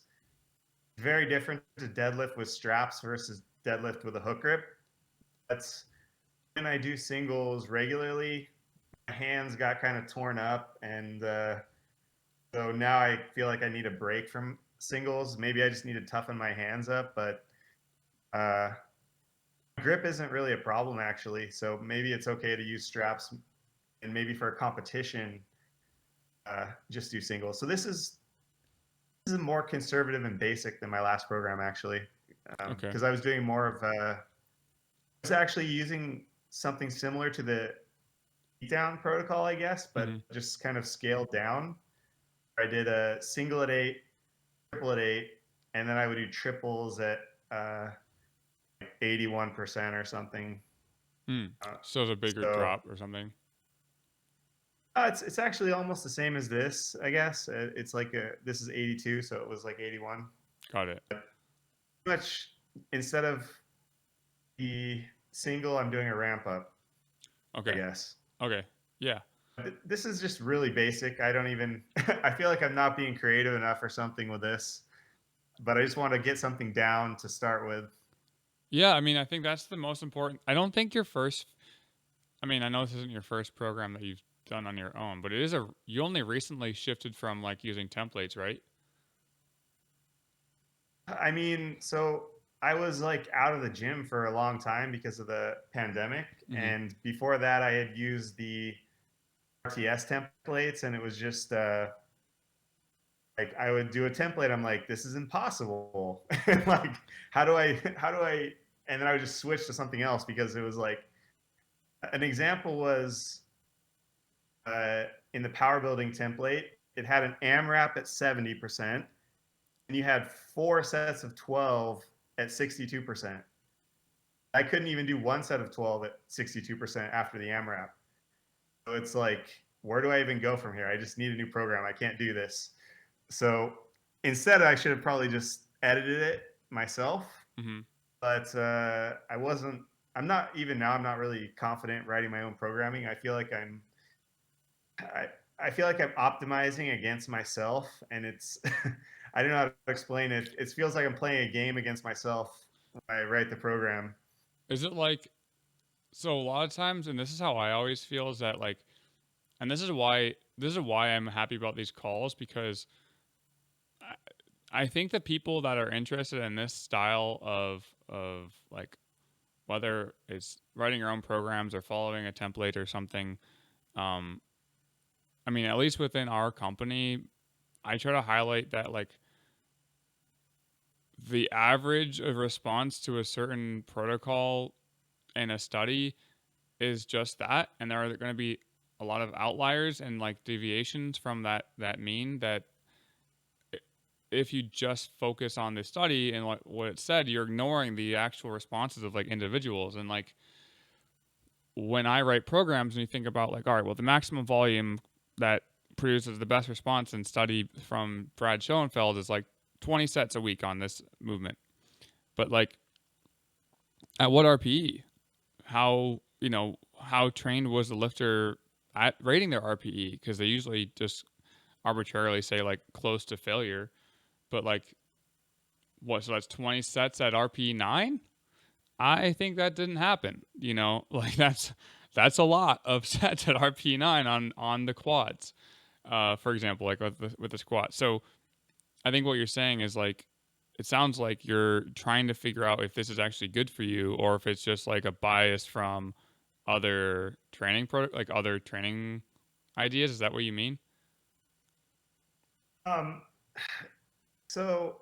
it's very different to deadlift with straps versus deadlift with a hook grip. That's when I do singles regularly, my hands got kind of torn up, and so now I feel like I need a break from singles. Maybe I just need to toughen my hands up, but uh, grip isn't really a problem actually. So maybe it's okay to use straps, and maybe for a competition, just do singles. So this is more conservative and basic than my last program actually, Okay. because I was doing more of I was actually using something similar to the down protocol, I guess, but just kind of scaled down. I did a single at 8, triple at 8, and then I would do triples at 81% or something. So it's a bigger So drop or something. It's actually almost the same as this, I guess. It's like this is 82, so it was like 81. Got it. Pretty much instead of the single, I'm doing a ramp up, I Okay. guess. Okay. Yeah. This is just really basic. I don't even. I feel like I'm not being creative enough or something with this, but I just want to get something down to start with. Yeah, I mean, I think that's the most important. I don't think your first, I mean, I know this isn't your first program that you've done on your own, but it is a, you only recently shifted from like using templates, right? I mean, so I was like out of the gym for a long time because of the pandemic, Mm-hmm. and before that, I had used the RTS templates, and it was just like I would do a template. I'm like, this is impossible. Like, how do I? And then I would just switch to something else because it was like an example was in the power building template. It had an AMRAP at 70%, and you had 4 sets of 12 at 62%. I couldn't even do one set of 12 at 62% after the AMRAP. So it's like, where do I even go from here? I just need a new program. I can't do this. So instead, I should have probably just edited it myself. Mm-hmm. But I wasn't. I'm not even now. I'm not really confident writing my own programming. I, I feel like I'm optimizing against myself, and it's. I don't know how to explain it. It feels like I'm playing a game against myself when I write the program. Is it like, so a lot of times, and this is how I always feel, is that like, and this is why I'm happy about these calls because I think the people that are interested in this style of like whether it's writing your own programs or following a template or something, um, I mean, at least within our company, I try to highlight that like the average of response to a certain protocol in a study is just that, and there are going to be a lot of outliers and like deviations from that mean that if you just focus on the study and what it said, you're ignoring the actual responses of like individuals. And like when I write programs and you think about like, all right, well, the maximum volume that produces the best response in study from Brad Schoenfeld is like 20 sets a week on this movement. But like at what RPE? How, how trained was the lifter at rating their RPE? Because they usually just arbitrarily say like close to failure. But like what, so that's 20 sets at RP 9. I think that didn't happen, like that's a lot of sets at RP 9 on the quads, for example, like with the squat. So I think what you're saying is like it sounds like you're trying to figure out if this is actually good for you or if it's just like a bias from other like other training ideas. Is that what you mean? Um, so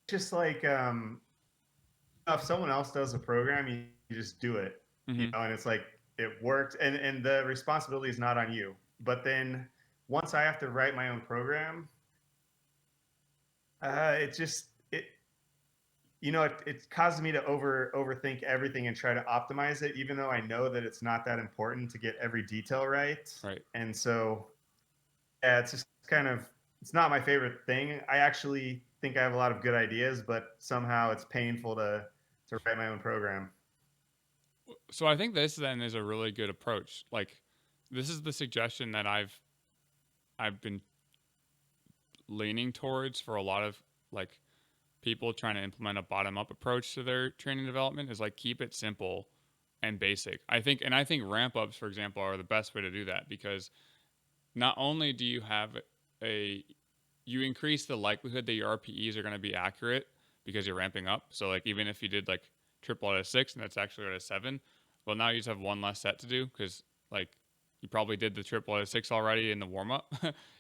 just like if someone else does a program, you just do it, Mm-hmm. and it's like it worked, and the responsibility is not on you. But then once I have to write my own program, it just it causes me to overthink everything and try to optimize it, even though I know that it's not that important to get every detail right. Right. And so yeah, it's just kind of it's not my favorite thing. I actually think I have a lot of good ideas, but somehow it's painful to write my own program. So I think this then is a really good approach. Like this is the suggestion that I've been leaning towards for a lot of like people trying to implement a bottom up approach to their training development is like keep it simple and basic. I think ramp ups, for example, are the best way to do that because not only do you have a you increase the likelihood that your RPEs are going to be accurate because you're ramping up. So like even if you did like triple at a 6 and that's actually at a 7, well now you just have one less set to do because like you probably did the triple at a 6 already in the warm up,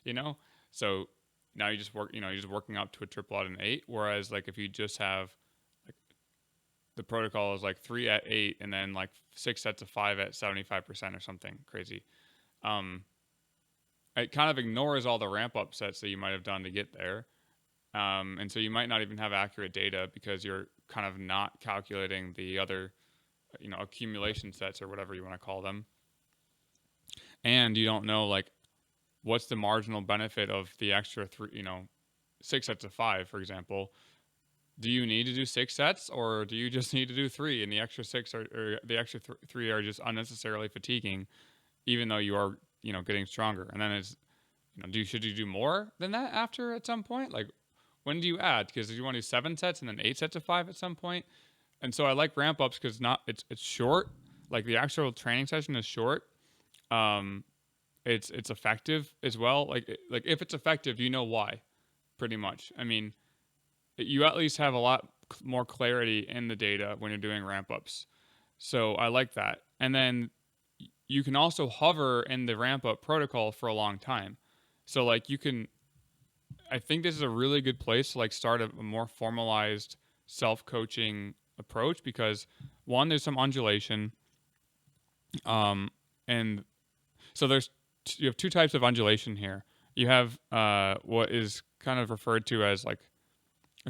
you know. So now you're just working up to a triple at an 8. Whereas like if you just have like the protocol is like 3 at 8 and then like 6 sets of 5 at 75% or something crazy. Um, it kind of ignores all the ramp up sets that you might have done to get there. And so you might not even have accurate data because you're kind of not calculating the other, accumulation sets or whatever you want to call them. and you don't know like what's the marginal benefit of the extra three, 6 sets of 5, for example. Do you need to do 6 sets, or do you just need to do 3, and the extra 6 or the extra 3 are just unnecessarily fatiguing, even though you are getting stronger? And then it's should you do more than that after at some point? Like, when do you add? Because you want to do 7 sets and then 8 sets of 5 at some point. And so I like ramp ups because it's short. Like the actual training session is short. Um, it's effective as well. Like if it's effective, you know why, pretty much. I mean, you at least have a lot more clarity in the data when you're doing ramp ups. So I like that. And then you can also hover in the ramp up protocol for a long time. So like you can, I think this is a really good place to like start a more formalized self coaching approach because one, there's some undulation, and so you have two types of undulation here. You have what is kind of referred to as like,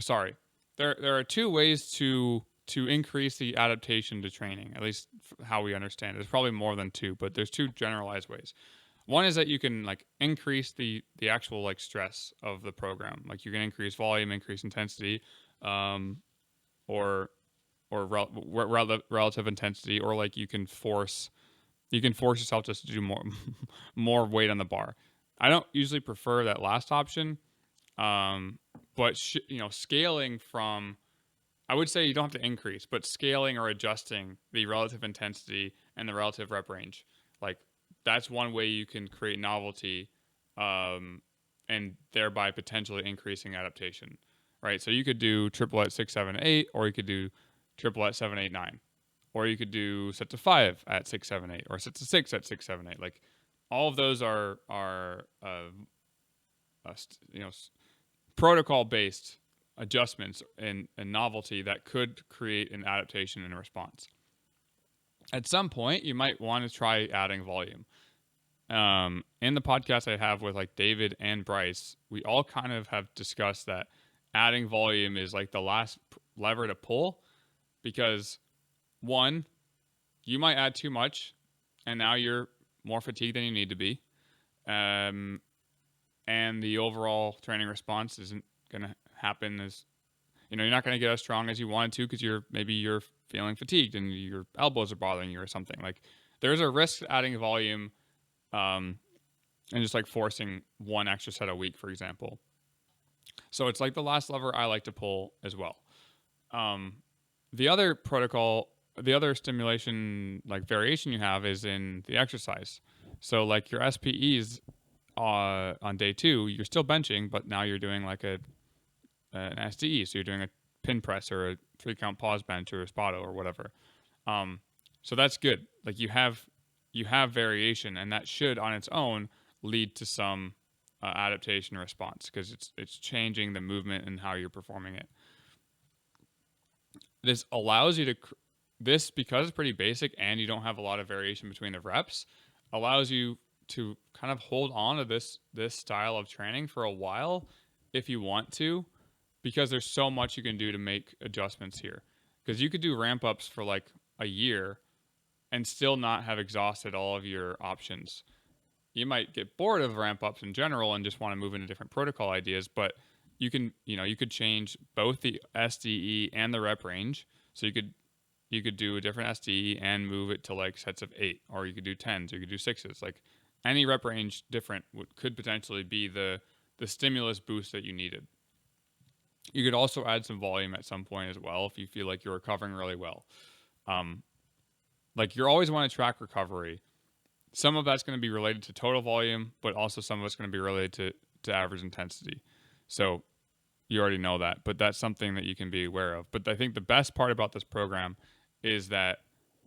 sorry, there are two ways to increase the adaptation to training, at least how we understand it. There's probably more than two, but there's two generalized ways. One is that you can like increase the actual like stress of the program. Like you can increase volume, increase intensity, or relative intensity, or like you can force yourself just to do more weight on the bar. I don't usually prefer that last option, but scaling from, I would say you don't have to increase, but scaling or adjusting the relative intensity and the relative rep range, like that's one way you can create novelty, and thereby potentially increasing adaptation, right? So you could do triple at 6, 7, 8, or you could do triple at 7, 8, 9, or you could do sets of 5 at 6, 7, 8, or sets of 6 at 6, 7, 8. Like all of those are protocol based adjustments and novelty that could create an adaptation and a response. At some point, you might want to try adding volume. In the podcast I have with like David and Bryce, we all kind of have discussed that adding volume is like the last lever to pull because one, you might add too much and now you're more fatigued than you need to be. And the overall training response isn't going to happen as, you're not going to get as strong as you wanted to because you're feeling fatigued and your elbows are bothering you or something. Like there's a risk adding volume, and just like forcing one extra set a week, for example. So it's like the last lever I like to pull as well. The other protocol, the other stimulation like variation you have is in the exercise. So like your SPEs on day 2, you're still benching, but now you're doing like an SDE. So you're doing a pin press or a 3-count pause bench or a Spotto or whatever. So that's good. Like you have variation, and that should on its own lead to some adaptation response because it's changing the movement and how you're performing it. This allows you to because it's pretty basic and you don't have a lot of variation between the reps, allows you to kind of hold on to this style of training for a while if you want to, because there's so much you can do to make adjustments here. Because you could do ramp ups for like a year and still not have exhausted all of your options. You might get bored of ramp ups in general and just want to move into different protocol ideas, but you could change both the SDE and the rep range. So you could do a different SDE and move it to like sets of 8, or you could do 10s, or you could do 6s. Like any rep range different could potentially be the stimulus boost that you needed. You could also add some volume at some point as well if you feel like you're recovering really well. Like you always want to track recovery. Some of that's going to be related to total volume, but also some of it's going to be related to average intensity. So you already know that, but that's something that you can be aware of. But I think the best part about this program is that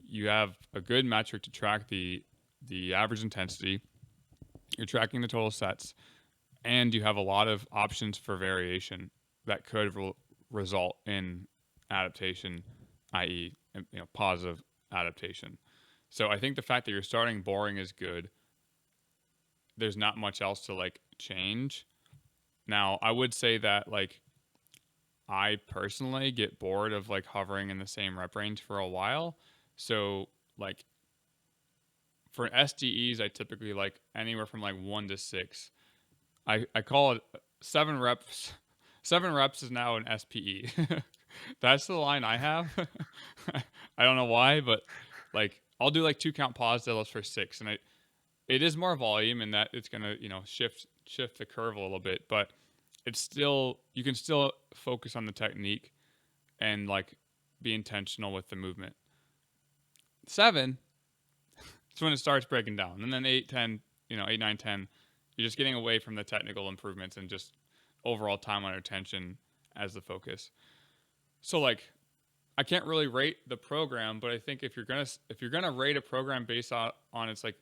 you have a good metric to track the average intensity. You're tracking the total sets, and you have a lot of options for variation that could result in adaptation, i.e., positive adaptation. So I think the fact that you're starting boring is good. There's not much else to like change. Now, I would say that like I personally get bored of like hovering in the same rep range for a while. So like for SDEs, I typically like anywhere from like 1 to 6. I call it 7 reps. 7 reps is now an SPE. That's the line I have. I don't know why, but like I'll do like 2 count pause deadlifts for 6, and it is more volume in that it's gonna shift the curve a little bit, but it's still, you can still focus on the technique and like be intentional with the movement. 7, it's when it starts breaking down, and then 8, 10, 8, 9, 10, you're just getting away from the technical improvements and just overall time under tension as the focus. So like I can't really rate the program, but I think if you're gonna rate a program based on its like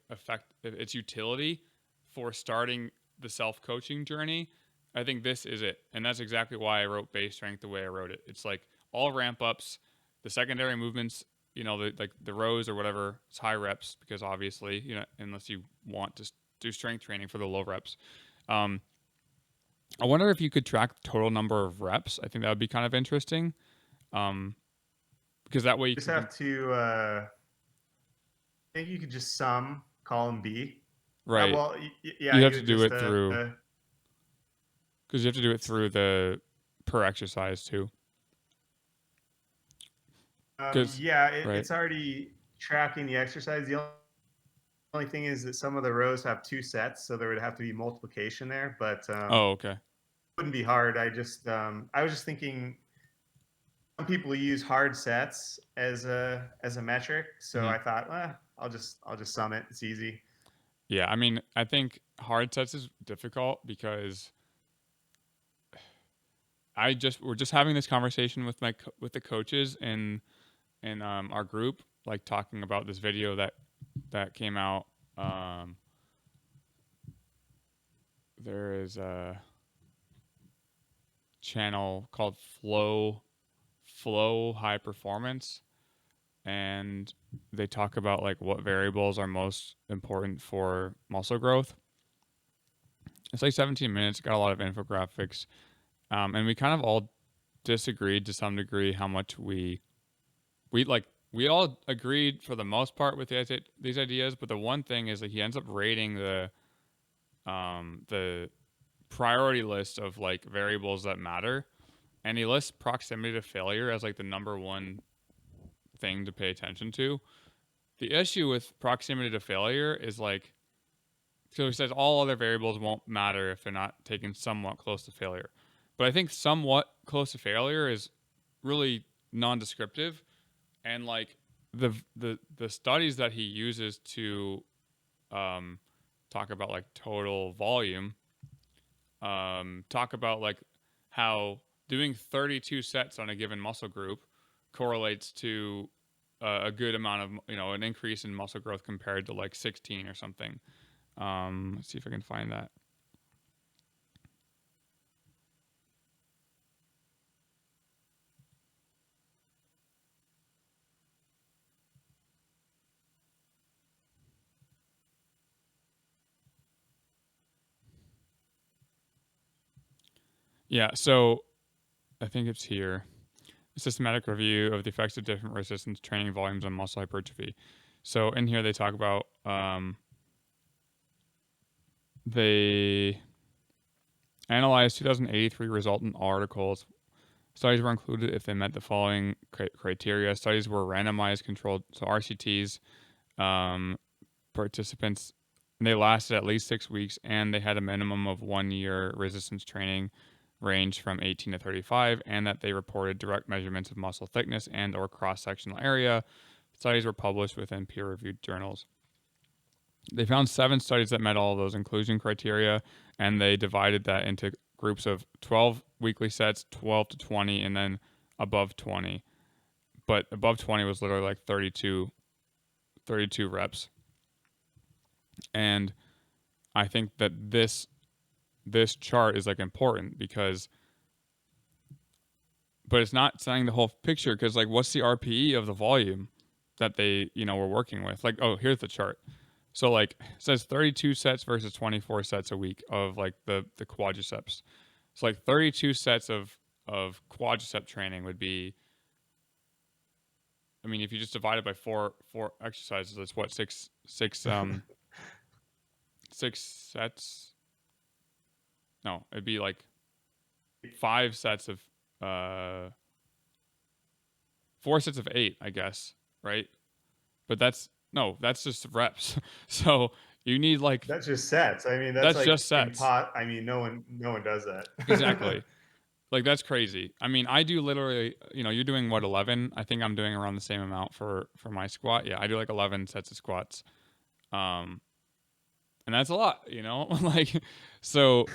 its utility for starting the self coaching journey, I think this is it, and that's exactly why I wrote base strength the way I wrote it. It's like all ramp ups, the secondary movements, the rows or whatever, it's high reps because obviously unless you want to do strength training for the low reps. I wonder if you could track the total number of reps. I think that would be kind of interesting. Because that way you just have to. I think you could just sum column B. Right. Well, yeah, you have to do it through because you have to do it through the per exercise too. Yeah, right. it's already tracking the exercise. The only thing is that some of the rows have 2 sets, so there would have to be multiplication there. But oh, okay. It wouldn't be hard. I was just thinking some people use hard sets as a metric, so I thought, I'll just sum it. It's easy. Yeah, I mean, I think hard sets is difficult because we're just having this conversation with the coaches in our group, like talking about this video that came out. There is a channel called Flow High Performance, and they talk about like what variables are most important for muscle growth. It's like 17 minutes, got a lot of infographics, and we kind of all disagreed to some degree how much we all agreed for the most part with these ideas, but the one thing is that he ends up rating the priority list of like variables that matter, and he lists proximity to failure as like the number one thing to pay attention to. The issue with proximity to failure is like, so he says all other variables won't matter if they're not taken somewhat close to failure. But I think somewhat close to failure is really non-descriptive, and like the studies that he uses to talk about like total volume, talk about like how doing 32 sets on a given muscle group correlates to a good amount of an increase in muscle growth compared to like 16 or something. Let's see if I can find that. Yeah, so I think it's here. A systematic review of the effects of different resistance training volumes on muscle hypertrophy. So in here they talk about they analyzed 2083 resultant articles. Studies were included if they met the following criteria. Studies were randomized, controlled, so RCTs. Participants, they lasted at least 6 weeks, and they had a minimum of 1 year resistance training range from 18 to 35, and that they reported direct measurements of muscle thickness and or cross-sectional area. Studies were published within peer-reviewed journals. They found 7 studies that met all of those inclusion criteria, and they divided that into groups of 12 weekly sets, 12 to 20, and then above 20. But above 20 was literally like 32 reps. And I think that this chart is like important because, but it's not saying the whole picture, because like what's the RPE of the volume that they were working with? Like, oh, here's the chart. So like it says 32 sets versus 24 sets a week of like the quadriceps. So like 32 sets of quadricep training would be I mean, if you just divide it by four exercises, that's what six sets. No, it'd be like 5 sets of 4 sets of 8, I guess, right? But that's just reps. So you need like That's just sets. I mean, that's that's like just sets. I mean, no one does that. Exactly. Like that's crazy. I mean, I do literally, you're doing what, 11? I think I'm doing around the same amount for my squat. Yeah, I do like 11 sets of squats. Um and that's a lot, like so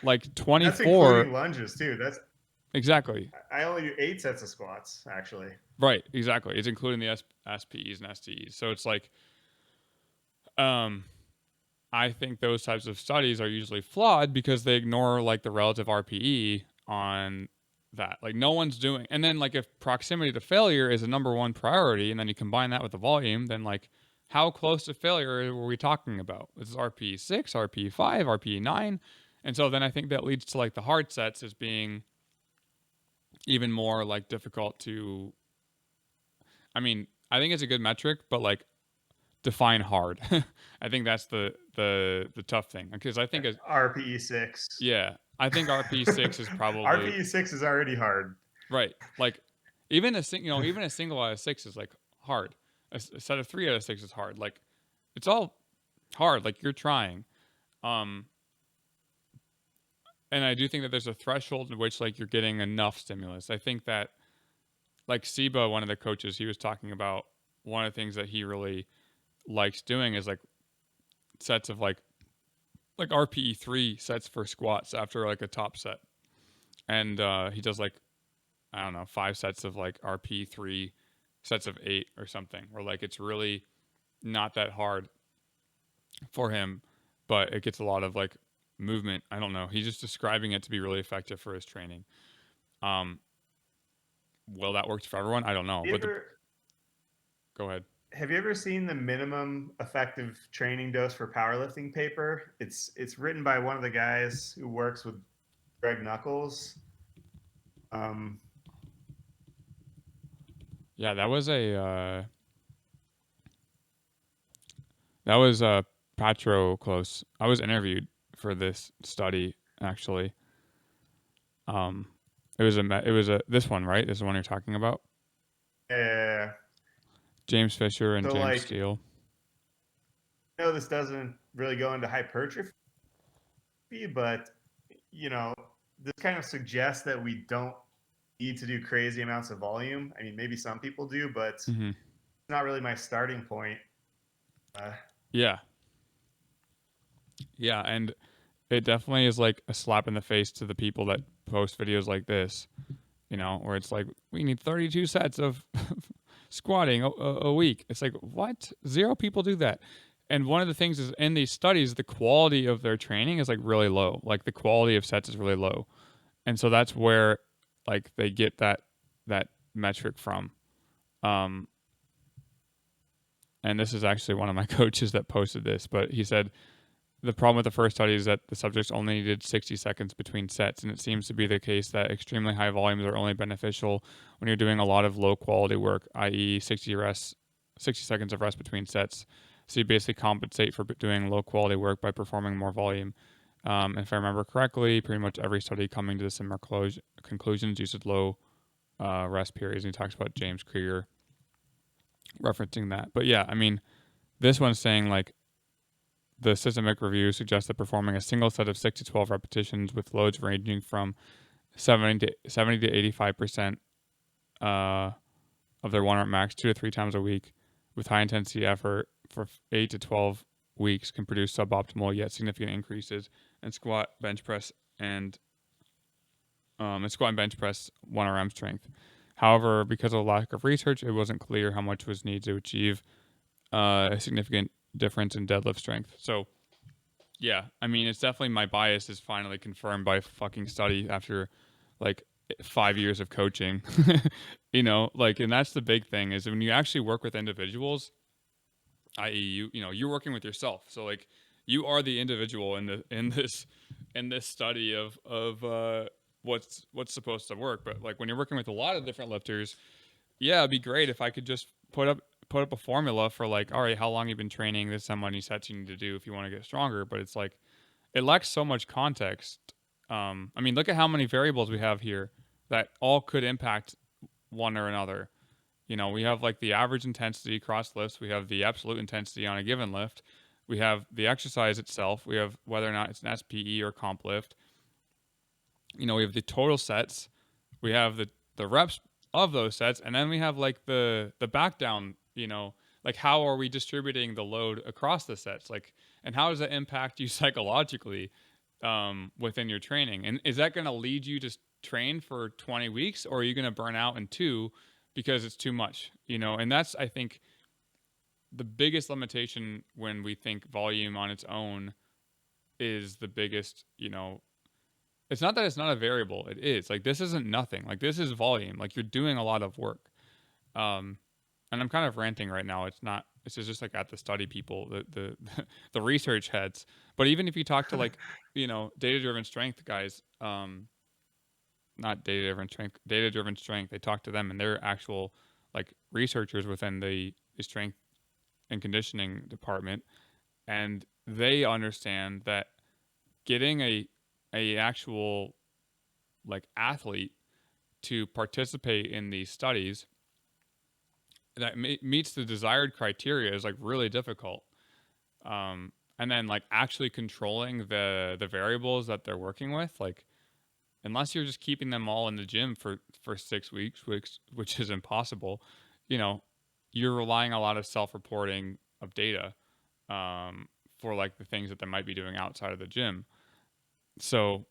like And that's 24. including lunges too. That's Exactly. I only do 8 sets of squats actually. Right, exactly. It's including the SPEs and STEs. So it's like um I think those types of studies are usually flawed because they ignore like the relative RPE on that. Like no one's doing, and then like if proximity to failure is a number one priority, and then you combine that with the volume, then like how close to failure were we talking about? This is RPE 6, RPE 5, RPE 9, and so then I think that leads to like the hard sets as being even more like difficult to. I mean, I think it's a good metric, but like define hard. I think that's the tough thing because I think RPE 6. yeah, I think RP6 is probably RPE 6 is already hard. right. Like even a single out of 6 is like hard. A set of 3 out of 6 is hard. Like it's all hard. Like you're trying. Um, and I do think that there's a threshold in which like you're getting enough stimulus. I think that like Seba, one of the coaches, he was talking about one of the things that he really likes doing is like sets of like RPE 3 sets for squats after like a top set, and he does like I don't know 5 sets of like RPE 3 sets of 8 or something, where like it's really not that hard for him, but it gets a lot of like movement. I don't know. He's just describing it to be really effective for his training. Um, will that work for everyone? I don't know. But go ahead. Have you ever seen the minimum effective training dose for powerlifting paper? It's written by one of the guys who works with Greg Knuckles. Yeah, that was Patroclus. I was interviewed for this study actually. Um, it was a this one, right? This is the one you're talking about. James Fisher and So James like, Steele. this doesn't really go into hypertrophy, but this kind of suggests that we don't need to do crazy amounts of volume. I mean, maybe some people do, but it's not really my starting point. Yeah. Yeah, and it definitely is like a slap in the face to the people that post videos like this, where it's like, we need 32 sets of squatting a week. It's like, what? 0 people do that. And one of the things is in these studies, the quality of their training is like really low. Like the quality of sets is really low. And so that's where like they get that metric from. And this is actually one of my coaches that posted this, but he said the problem with the first study is that the subjects only needed 60 seconds between sets, and it seems to be the case that extremely high volumes are only beneficial when you're doing a lot of low quality work, i.e. 60 seconds of rest between sets. So you basically compensate for doing low quality work by performing more volume. If I remember correctly, pretty much every study coming to the similar conclusions uses low rest periods, and he talks about James Krieger referencing that. But yeah, I mean, this one's saying like the systemic review suggests that performing a single set of 6 to 12 repetitions with loads ranging from 70 to 85% of their 1 rep max 2 to 3 times a week with high intensity effort for 8 to 12 weeks can produce suboptimal yet significant increases in squat, bench press, and bench press 1RM strength. However, because of a lack of research, it wasn't clear how much was needed to achieve a significant difference in deadlift strength. So, yeah, I mean, it's definitely my bias is finally confirmed by a fucking study after like 5 years of coaching. And that's the big thing is when you actually work with individuals, i.e. you're working with yourself. So like you are the individual in this study of what's supposed to work. But like when you're working with a lot of different lifters, Yeah, it'd be great if I could just put up a formula for like, all right, how long you've been training, this is how many sets you need to do if you want to get stronger. But it's like it lacks so much context. I mean, look at how many variables we have here that all could impact one or another. You know, we have like the average intensity across lifts, we have the absolute intensity on a given lift, we have the exercise itself, we have whether or not it's an SPE or comp lift. You know, we have the total sets, we have the reps of those sets, and then we have like the back down, you know, like how are we distributing the load across the sets? Like, and how does that impact you psychologically within your training? And is that going to lead you to train for 20 weeks, or are you going to burn out in 2 because it's too much? You know, and that's, I think, the biggest limitation when we think volume on its own is the biggest, you know, it's not that it's not a variable. It is. Like this isn't nothing. Like this is volume. Like you're doing a lot of work. Um, and I'm kind of ranting right now. It's not. It's just like at the study people, the research heads. But even if you talk to like, you know, data driven strength guys, not data driven strength. They talk to them, and they're actual like researchers within the strength and conditioning department, and they understand that getting a actual like athlete to participate in these studies that meets the desired criteria is like really difficult. And then like actually controlling the variables that they're working with, like unless you're just keeping them all in the gym for 6 weeks, which is impossible, you know, you're relying a lot of self-reporting of data for like the things that they might be doing outside of the gym. So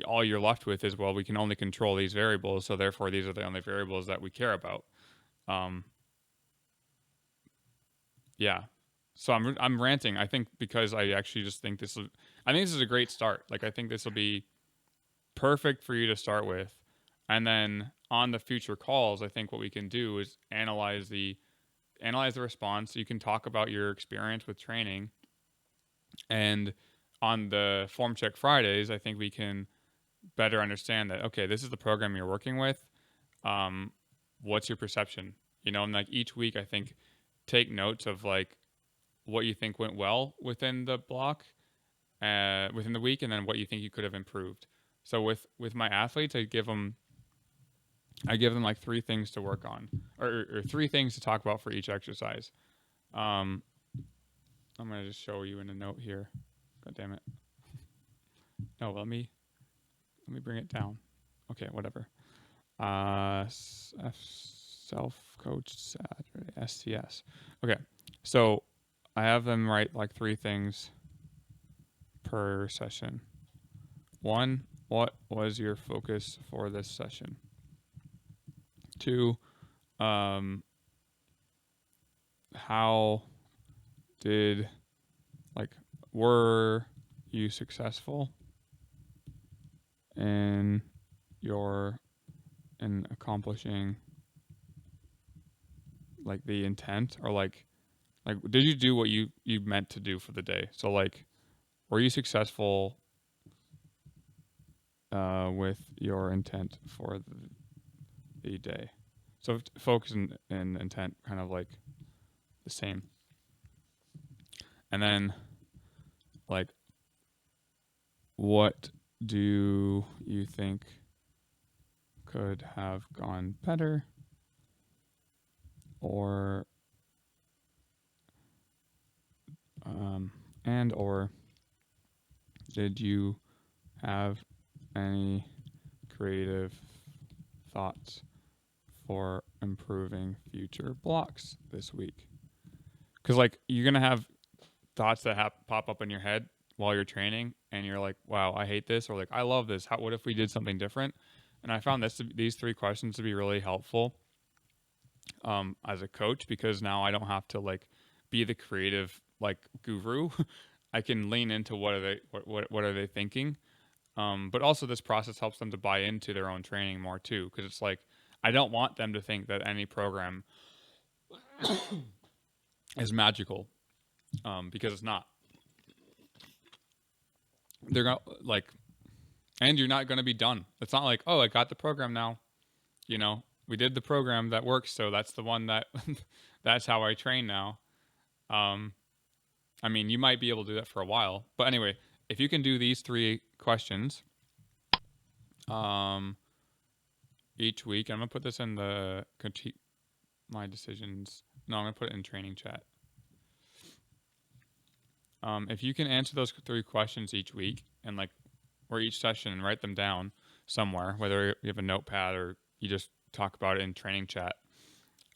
all you're left with is, well, we can only control these variables, so therefore these are the only variables that we care about. Um, yeah. So I'm ranting. I think because I actually just think I think this is a great start. Like I think this will be perfect for you to start with, and then on the future calls, I think what we can do is analyze the response. You can talk about your experience with training, and on the form check Fridays, I think we can better understand that, okay, this is the program you're working with. What's your perception? You know, and like each week, I think take notes of like what you think went well within the block, within the week, and then what you think you could have improved. So with my athletes, I give them like 3 things to work on, or 3 things to talk about for each exercise. Um, I'm gonna just show you in a note here. God damn it! No, let me bring it down. Okay, whatever. Self-coached Saturday, STS. Okay, so I have them write like 3 things per session. 1, what was your focus for this session? 2, how did like were you successful in accomplishing like the intent, or like did you do what you meant to do for the day? So like were you successful with your intent for the day? So focus and intent kind of like the same. And then like what do you think could have gone better, or or did you have any creative thoughts for improving future blocks this week? Because like you're gonna have thoughts that pop up in your head while you're training, and you're like, "Wow, I hate this," or like, "I love this. What if we did something different?" And I found these 3 questions to be really helpful as a coach, because now I don't have to like be the creative like guru. I can lean into what are they thinking. But also this process helps them to buy into their own training more too, because it's like I don't want them to think that any program is magical, because it's not. They're gonna like, and you're not going to be done. It's not like, oh, I got the program now, you know. we did the program that works, so that's the one that that's how I train now. Um, I mean, you might be able to do that for a while, but anyway, if you can do these 3 questions um, each week, I'm gonna put this in the critique my decisions. No, I'm gonna put it in training chat. If you can answer those 3 questions each week and like or each session and write them down somewhere, whether you have a notepad or you just talk about it in training chat.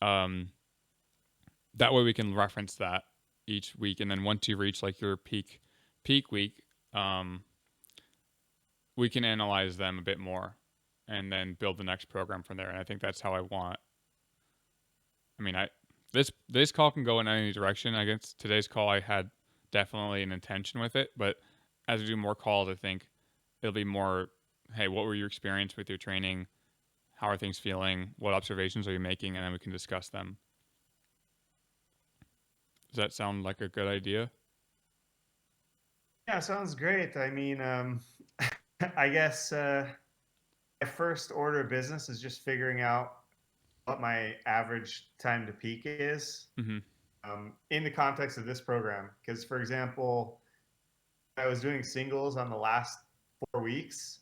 That way we can reference that each week, and then once you reach like your peak week, we can analyze them a bit more, and then build the next program from there. And I think that's how I want. I mean, this call can go in any direction. I guess today's call I had definitely an intention with it, but as we do more calls, I think it'll be more, hey, what were your experience with your training? How are things feeling? What observations are you making? And then we can discuss them. Does that sound like a good idea? Yeah, sounds great. I mean, I guess my first order of business is just figuring out what my average time to peak is Mm-hmm. in the context of this program. Because, for example, I was doing singles on the last 4 weeks.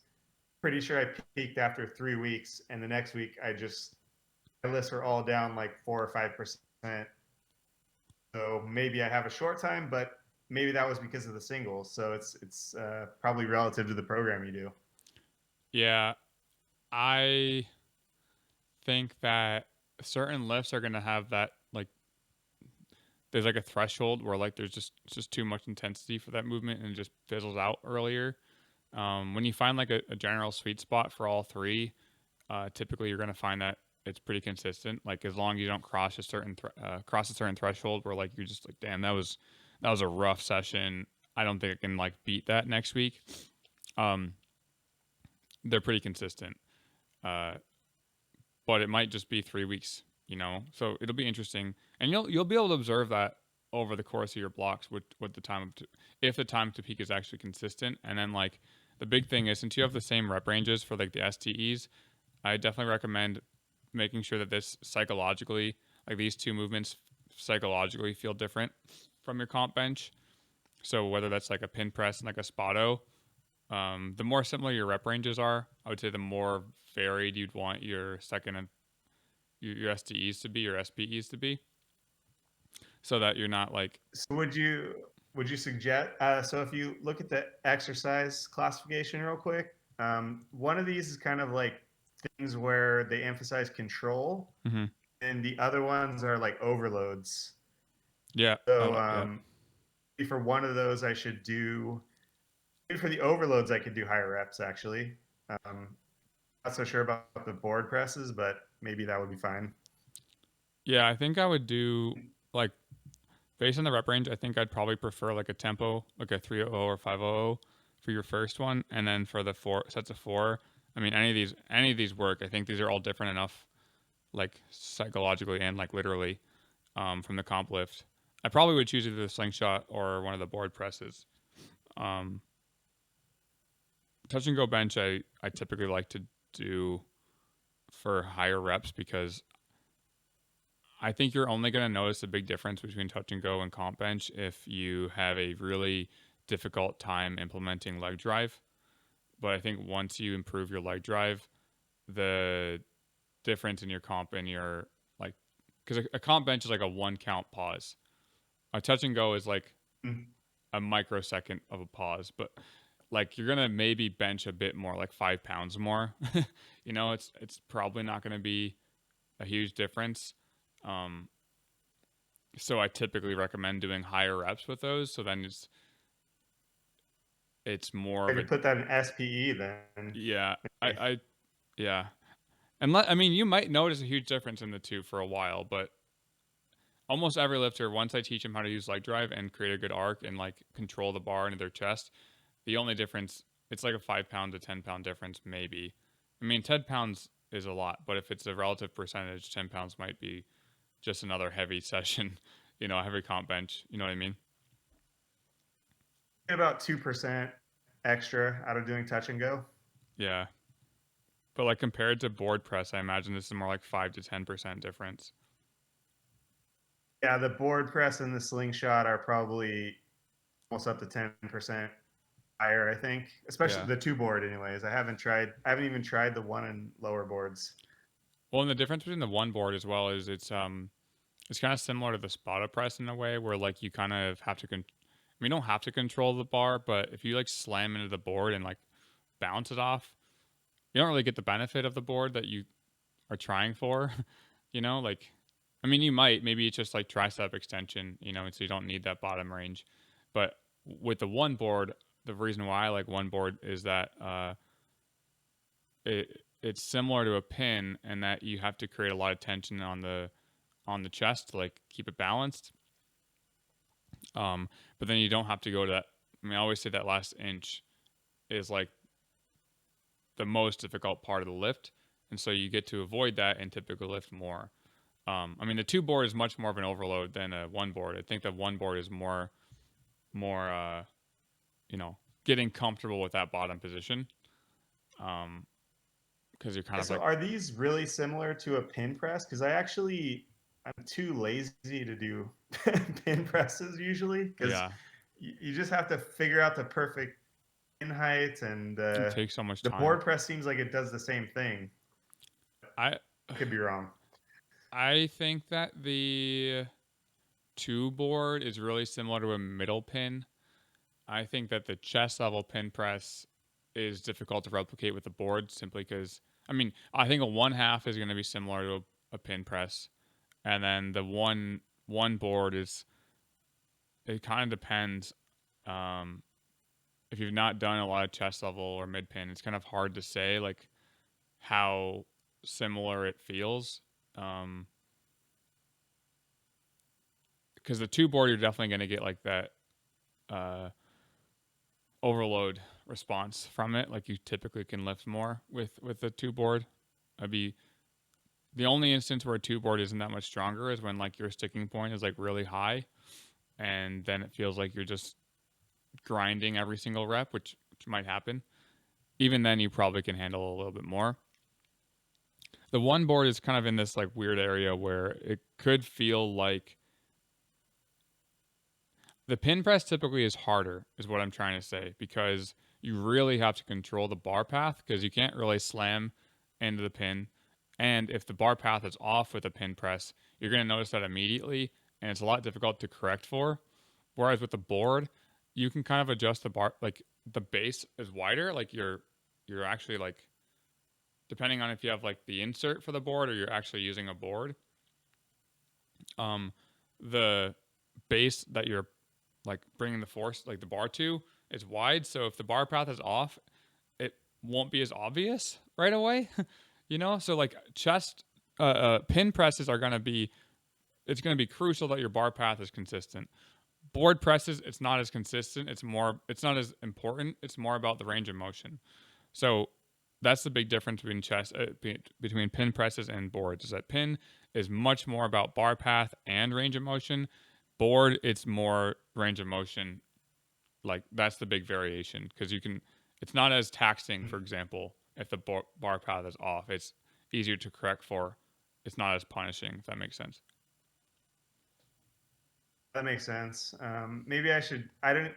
Pretty sure I peaked after 3 weeks, and the next week my lists are all down like 4 or 5%. So maybe I have a short time, but maybe that was because of the singles. So it's probably relative to the program you do. Yeah, I think that certain lifts are gonna have that like there's like a threshold where like there's just it's just too much intensity for that movement and it just fizzles out earlier. When you find like a general sweet spot for all 3, typically you're gonna find that it's pretty consistent. Like as long as you don't cross a certain threshold where like you're just like, damn, that was a rough session. I don't think I can like beat that next week. Um, they're pretty consistent. Uh, but it might just be 3 weeks, you know. So it'll be interesting, and you'll be able to observe that over the course of your blocks with the time if the time to peak is actually consistent. And then like the big thing is since you have the same rep ranges for like the STEs, I definitely recommend making sure that this psychologically like these 2 movements psychologically feel different from your comp bench. So whether that's like a pin press and like a spotto, the more similar your rep ranges are, I would say the more varied you'd want your second and your STEs to be, your SPEs to be, so that you're not like. So would you suggest? So if you look at the exercise classification real quick, one of these is kind of like things where they emphasize control, Mm-hmm. and the other ones are like overloads. Yeah. So Yeah. for one of those, I should do. Maybe for the overloads, I could do higher reps actually. Not so sure about the board presses, but maybe that would be fine. Yeah. I think I would do like based on the rep range. I think I'd probably prefer like a tempo, like a 300 or 500 for your first one, and then for the 4 sets of 4. I mean, any of these work. I think these are all different enough, like psychologically and like literally, from the comp lift. I probably would choose either the slingshot or one of the board presses. Um, touch and go bench, I typically like to do for higher reps because I think you're only going to notice a big difference between touch and go and comp bench if you have a really difficult time implementing leg drive. But I think once you improve your leg drive, the difference in your comp and your like, because a comp bench is like a 1 count pause. A touch and go is like Mm. a microsecond of a pause, but like you're gonna maybe bench a bit more, like 5 pounds more. You know, it's probably not gonna be a huge difference. Um, so I typically recommend doing higher reps with those. So then it's more I of a could put that in SPE then. yeah. I yeah. And I mean, you might notice a huge difference in the two for a while, but almost every lifter, once I teach them how to use leg drive and create a good arc and like control the bar into their chest, the only difference it's like a 5 pound to 10 pound difference, maybe. I mean, 10 pounds is a lot, but if it's a relative percentage, 10 pounds might be just another heavy session, you know, a heavy comp bench. You know what I mean? About 2% extra out of doing touch and go. Yeah. But like compared to board press, I imagine this is more like 5 to 10% difference. Yeah, the board press and the slingshot are probably almost up to 10% higher, I think. Especially Yeah. the two board, anyways. I haven't even tried the one and lower boards. Well, and the difference between the one board as well is it's kind of similar to the spotter press in a way where like you kind of have to I mean, you don't have to control the bar, but if you like slam into the board and like bounce it off, you don't really get the benefit of the board that you are trying for. You know, like I mean, you might maybe it's just like tricep extension, you know, and so you don't need that bottom range. But with the one board, the reason why I like one board is that it's similar to a pin and that you have to create a lot of tension on the chest to like keep it balanced. But then you don't have to go to that. I mean, I always say that last inch is like the most difficult part of the lift, and so you get to avoid that and typically lift more. I mean, the two board is much more of an overload than a one board. I think the one board is more, you know, getting comfortable with that bottom position. Because you're kind of So like, are these really similar to a pin press? Because I'm too lazy to do pin presses usually. Because yeah, you just have to figure out the perfect pin height, and it takes so much the time. board press seems like it does the same thing. I Could be wrong. I think that the two board is really similar to a middle pin. I think that the chest level pin press is difficult to replicate with the board simply because I mean I think a one half is going to be similar to a pin press, and then the one board is it kind of depends. Um, if you've not done a lot of chest level or mid pin, it's kind of hard to say like how similar it feels. Um, because the two board you're definitely going to get like that uh, overload response from it. Like you typically can lift more with the two board. I'd be the only instance where a two board isn't that much stronger is when like your sticking point is like really high, and then it feels like you're just grinding every single rep, which might happen. Even then, you probably can handle a little bit more. The one board is kind of in this like weird area where it could feel like the pin press typically is harder, is what I'm trying to say, because you really have to control the bar path because you can't really slam into the pin. And if the bar path is off with a pin press, you're going to notice that immediately, and it's a lot difficult to correct for. Whereas with the board, you can kind of adjust the bar, like the base is wider, like you're actually like depending on if you have like the insert for the board or you're actually using a board. Um, the base that you're like bringing the force like the bar to is wide, so if the bar path is off, it won't be as obvious right away. You know, so like chest pin presses are gonna be it's gonna be crucial that your bar path is consistent. Board presses, it's not as consistent. It's not as important. It's more about the range of motion. So that's the big difference between between pin presses and boards. Is that pin is much more about bar path and range of motion. Board, it's more range of motion. Like that's the big variation because you can. It's not as taxing, for example, if the bar path is off. It's easier to correct for. It's not as punishing. If that makes sense. That makes sense. Maybe I should. I don't.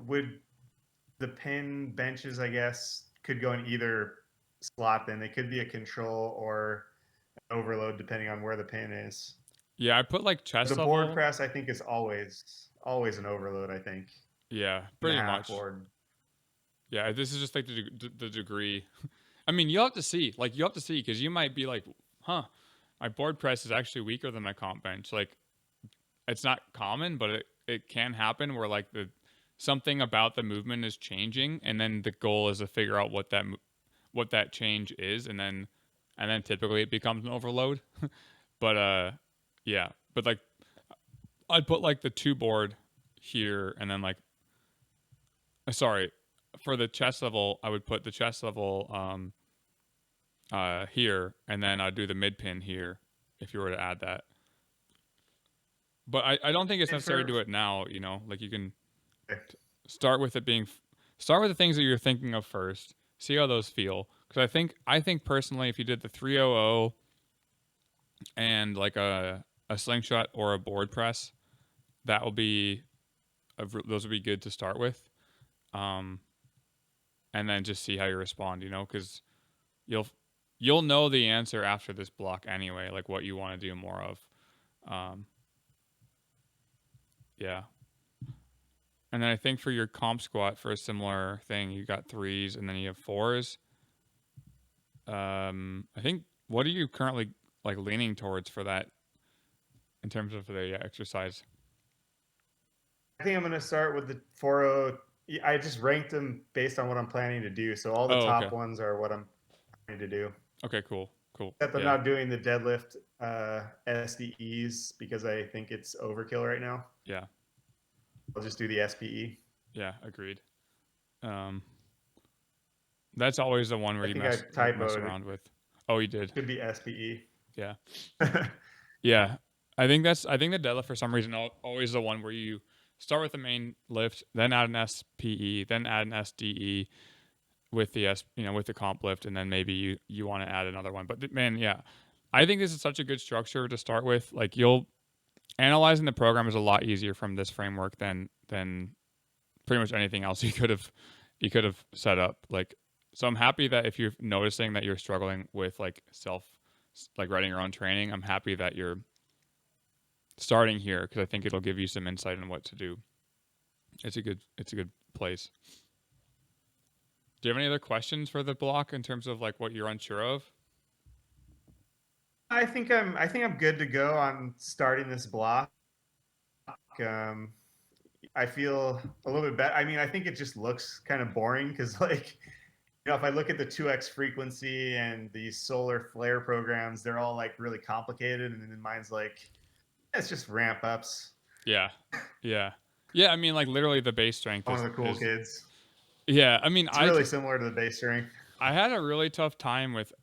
Would the pin benches? I guess could go in either slot. Then they could be a control or an overload, depending on where the pin is. Yeah, I put like The chest board level. press, I think, is always an overload. I think Yeah, and a pretty half much. board. Yeah, this is just like the degree. I mean, you'll have to see. Like, you have to see because you might be like, huh, my board press is actually weaker than my comp bench. Like, it's not common, but it can happen where like the something about the movement is changing, and then the goal is to figure out what that change is, and then typically it becomes an overload. But yeah, but like I'd put like the two board here, and then like sorry, for the chest level, I would put the chest level here, and then I'd do the mid pin here if you were to add that. But I don't think it's And necessary to for do it now. You know, like you can okay, start with it being start with the things that you're thinking of first. See how those feel, Because I think personally, if you did the 300 and like a slingshot or a board press, that will be those would be good to start with, um, and then just see how you respond. Because you'll you'll know the answer after this block anyway, like what you want to do more of. Um, yeah. And then I think for your comp squat, for a similar thing, you got threes and then you have fours. I think, what are you currently like leaning towards for that in terms of the exercise? I think I'm going to start with the 40. I just ranked them based on what I'm planning to do. So all the Oh, okay. top ones are what I'm planning to do. Okay, cool. Except I'm Yeah. not doing the deadlift SDEs because I think it's overkill right now. Yeah. I'll just do the SPE. Yeah, agreed. Um, that's always the one where I you think I mess typoed. around with. Oh, you did. Could be SPE. Yeah. Yeah. I think the deadlift for some reason always the one where you start with the main lift, then add an SPE, then add an SDE with the with the comp lift, and then maybe you want to add another one. But man, yeah, I think this is such a good structure to start with. Like, you'll analyzing the program is a lot easier from this framework than pretty much anything else you could have set up. Like, so I'm happy that if you're noticing that you're struggling with like writing your own training, I'm happy that you're starting here, because I think it'll give you some insight on what to do. It's a good place. Do you have any other questions for the block in terms of like what you're unsure of? I think I'm good to go on starting this block. Um, I feel a little bit better. I mean, I think it just looks kind of boring because, like, if I look at the 2x frequency and these solar flare programs, they're all like really complicated, and then mine's like, it's just ramp ups. Yeah, yeah, yeah. I mean, like, literally the base strength One is of the cool is kids. yeah. I mean, It's really similar to the base strength. I had a really tough time with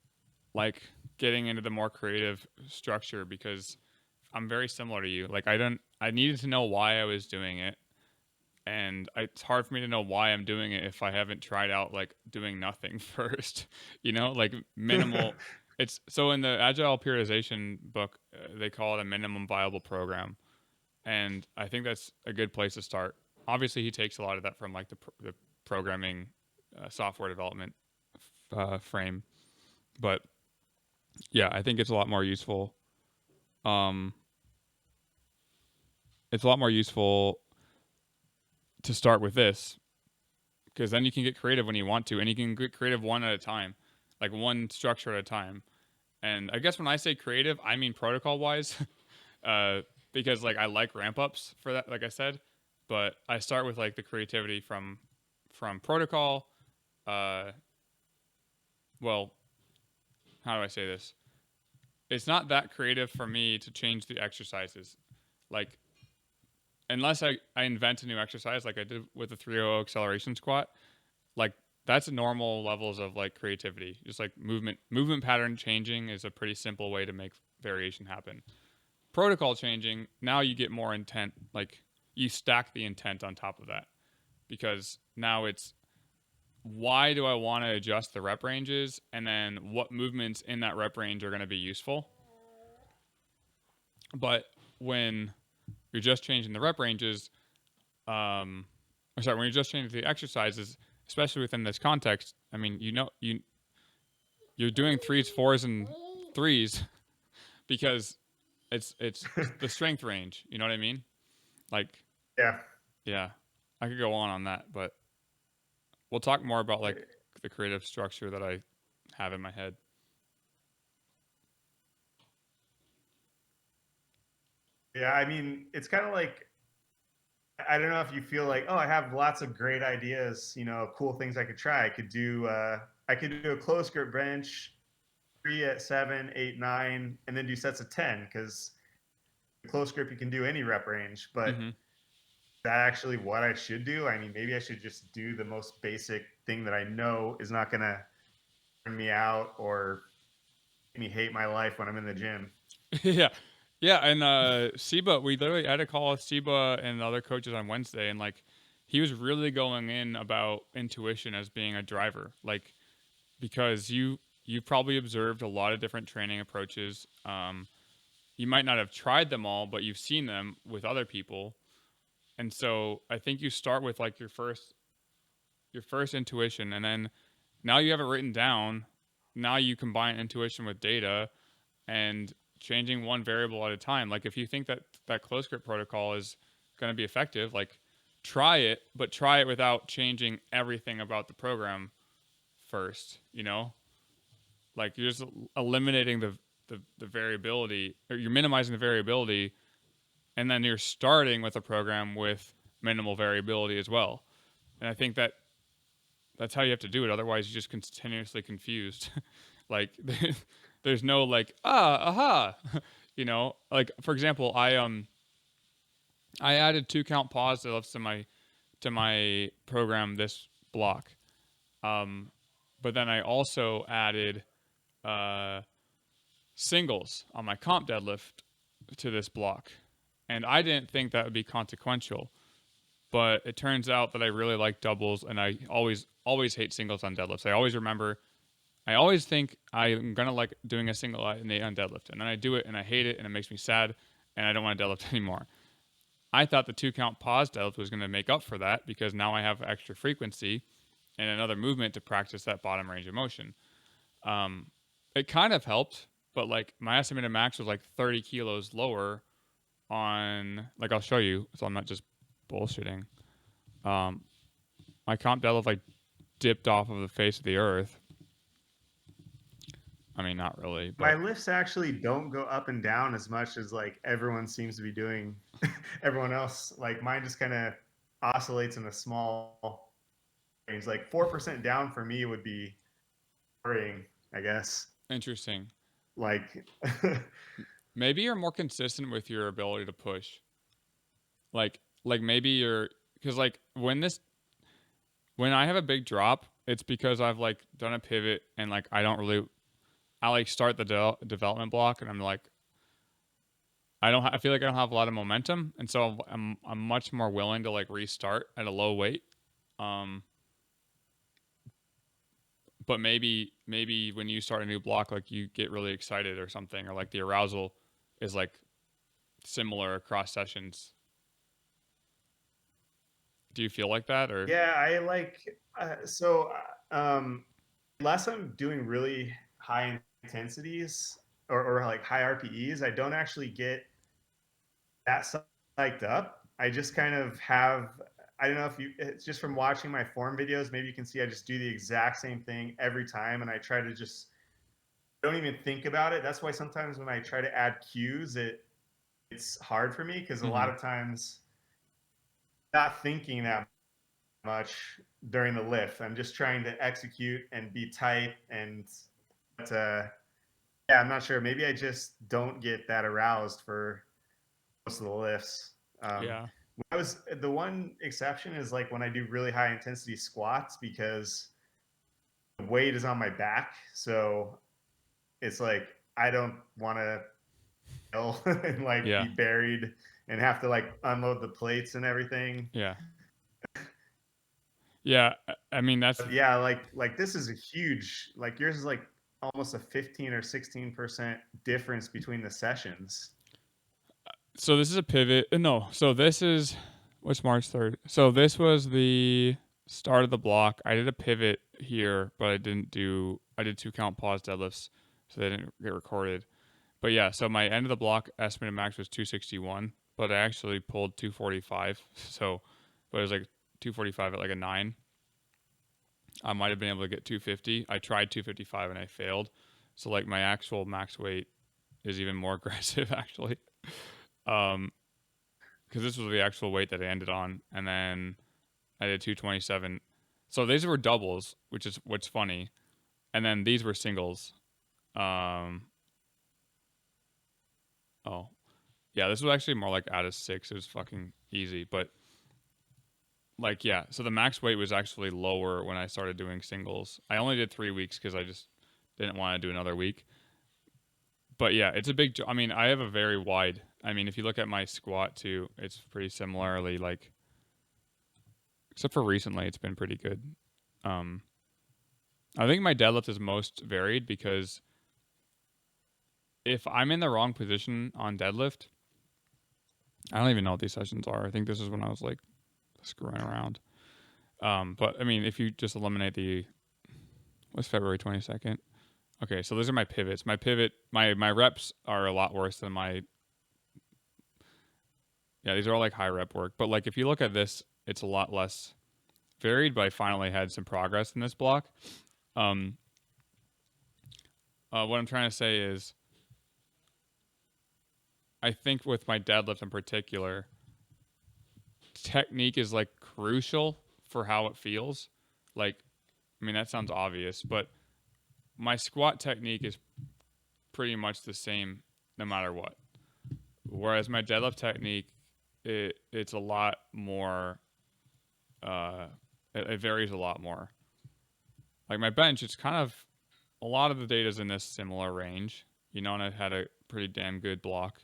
like getting into the more creative structure, because I'm very similar to you. Like, I needed to know why I was doing it, and it's hard for me to know why I'm doing it if I haven't tried out like doing nothing first. Like minimal. It's so in the agile periodization book, they call it a minimum viable program, and I think that's a good place to start. Obviously, he takes a lot of that from like the programming, software development frame, but yeah, I think it's a lot more useful. Um, it's a lot more useful to start with this, because then you can get creative when you want to, and you can get creative one at a time, like one structure at a time. And I guess when I say creative, I mean protocol wise, because like I like ramp ups for that, like I said, but I start with like the creativity from protocol. Uh, well, how do I say this? It's not that creative for me to change the exercises, like, unless I invent a new exercise like I did with the 300 acceleration squat. Like, that's normal levels of like creativity. Just like movement pattern changing is a pretty simple way to make variation happen. Protocol changing, now you get more intent. Like, you stack the intent on top of that, because now it's, why do I want to adjust the rep ranges, and then what movements in that rep range are going to be useful. But when you're just changing the rep ranges, when you're just changing the exercises, especially within this context, I mean, you're doing threes, fours, and threes because it's the strength range. You know what I mean? Like, Yeah. yeah, I could go on that, but we'll talk more about like the creative structure that I have in my head. Yeah. I mean, it's kind of like, I don't know if you feel like, oh, I have lots of great ideas, cool things I could try. I could do a close grip bench, 3 at 7, 8, 9, and then do sets of 10, because close grip you can do any rep range. But Mm-hmm. that actually what I should do? I mean, maybe I should just do the most basic thing that I know is not going to burn me out or make me hate my life when I'm in the gym. Yeah. Yeah, and Seba, we literally had a call with Seba and the other coaches on Wednesday, and like, he was really going in about intuition as being a driver. Like, because you've probably observed a lot of different training approaches. You might not have tried them all, but you've seen them with other people. And so I think you start with like your first intuition, and then now you have it written down. Now you combine intuition with data and changing one variable at a time. Like if you think that that close grip protocol is going to be effective, like try it, but try it without changing everything about the program first, you know? Like you're just eliminating the variability, or you're minimizing the variability, and then you're starting with a program with minimal variability as well. And I think that that's how you have to do it. Otherwise, you're just continuously confused. Like there's no like aha, you know. Like for example, I added 2 count pause deadlifts to my program this block, but then I also added uh, singles on my comp deadlift to this block, and I didn't think that would be consequential. But it turns out that I really like doubles, and I always hate singles on deadlifts. I always think I'm gonna like doing a single on deadlift, and then I do it and I hate it and it makes me sad, and I don't want to deadlift anymore. I thought the 2 count pause deadlift was gonna make up for that because now I have extra frequency and another movement to practice that bottom range of motion. It kind of helped, but like my estimated max was like 30 kilos lower on, like I'll show you, so I'm not just bullshitting. My comp deadlift like dipped off of the face of the earth. I mean, not really, My but lifts actually don't go up and down as much as like everyone seems to be doing. Everyone else, like mine, just kind of oscillates in a small range. Like 4% down for me would be worrying, I guess. interesting. Like, Maybe you're more consistent with your ability to push. Like maybe you're, because like when I have a big drop, it's because I've like done a pivot and like I like start the development block and I'm like I feel like I don't have a lot of momentum, and so I'm much more willing to like restart at a low weight. Um, but maybe when you start a new block, like you get really excited or something, or like the arousal is like similar across sessions. Do you feel like that or? yeah, I like, um, unless I'm doing really high intensities or like high RPEs, I don't actually get that psyched up. I just kind of have, I don't know if you, it's just from watching my form videos, maybe you can see I just do the exact same thing every time. And I try to just, don't even think about it. That's why sometimes when I try to add cues, it's hard for me because a lot Mm-hmm. of times not thinking that much during the lift. I'm just trying to execute and be tight. And but, yeah, I'm not sure. Maybe I just don't get that aroused for most of the lifts. Yeah. I was the one exception is like when I do really high intensity squats because the weight is on my back, so it's like I don't want to and like Yeah. be buried and have to like unload the plates and everything. Yeah. Yeah. I mean, that's But yeah, like this is a huge, like yours is like almost a 15 or 16% difference between the sessions. so this is a pivot. No, so this is what's March 3rd. So this was the start of the block. I did a pivot here, but I did 2 count pause deadlifts, so they didn't get recorded. But yeah, so my end of the block estimated max was 261, but I actually pulled 245. So, but it was like 245 at like a 9. I might have been able to get 250. I tried 255 and I failed. So like my actual max weight is even more aggressive actually. Um, because this was the actual weight that I ended on, and then I did 227. So these were doubles, which is what's funny, and then these were singles. Um, oh, yeah, this was actually more like out of 6. It was fucking easy, but like yeah, so the max weight was actually lower when I started doing singles. I only did 3 weeks because I just didn't want to do another week. But yeah, it's a big. I mean, I have a very wide. I mean, if you look at my squat too, it's pretty similarly like, except for recently, it's been pretty good. Um, I think my deadlift is most varied because if I'm in the wrong position on deadlift, I don't even know what these sessions are. I think this is when I was like screwing around. But I mean, if you just eliminate the what's February 22nd? Okay, so those are my pivots. My reps are a lot worse than my. Yeah, these are all like high rep work. But like if you look at this, it's a lot less varied. But I finally had some progress in this block. Um, what I'm trying to say is, I think with my deadlift in particular, technique is like crucial for how it feels. Like, I mean, that sounds obvious, but my squat technique is pretty much the same no matter what. Whereas my deadlift technique, it's a lot more. It varies a lot more. Like my bench, it's kind of a lot of the data's in this similar range, and I had a pretty damn good block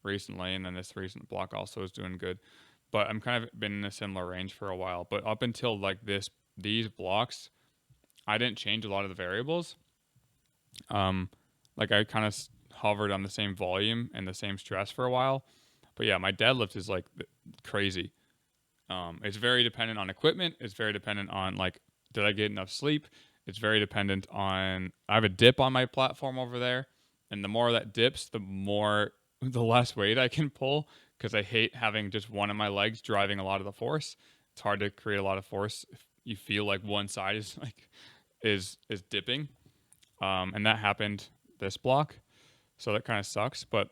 recently, and then this recent block also is doing good. But I'm kind of been in a similar range for a while. But up until like these blocks, I didn't change a lot of the variables. Like I kind of hovered on the same volume and the same stress for a while. But yeah, my deadlift is like crazy. It's very dependent on equipment. It's very dependent on like, did I get enough sleep? It's very dependent on. I have a dip on my platform over there, and the more that dips, the less weight I can pull because I hate having just one of my legs driving a lot of the force. It's hard to create a lot of force if you feel like one side is like is dipping, and that happened this block, so that kind of sucks. But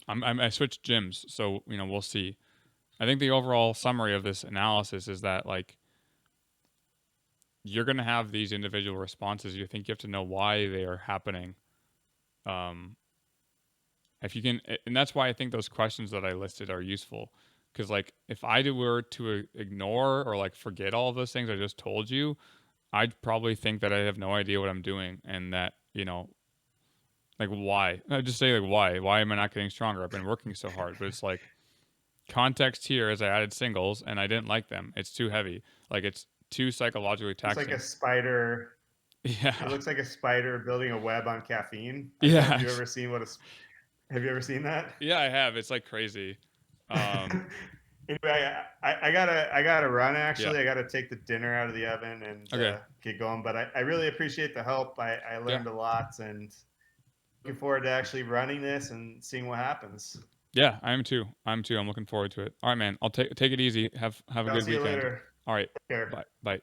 I switched gyms, so we'll see. I think the overall summary of this analysis is that like you're going to have these individual responses. You think you have to know why they are happening. Um, if you can, and that's why I think those questions that I listed are useful. Because like if I were to ignore or like forget all of those things I just told you, I'd probably think that I have no idea what I'm doing and that like why. I just say like why? Why am I not getting stronger? I've been working so hard, but it's like context here is I added singles and I didn't like them. It's too heavy. Like it's too psychologically It's like a taxing. spider. It Yeah. looks like a spider building a web on caffeine. Have Yeah. you ever seen have you ever seen that? Yeah, I have. It's like crazy. Um, Anyway, I gotta run. yeah. Actually, I gotta take the dinner out of the oven and Okay. get going. But I really appreciate the help. I Yeah. learned a lot, and looking forward to actually running this and seeing what happens. Yeah, I am too. I'm too. I'm looking forward to it. All right, man. I'll take it easy. Have a I'll good see you weekend. later. All right. Take care. Bye. Bye.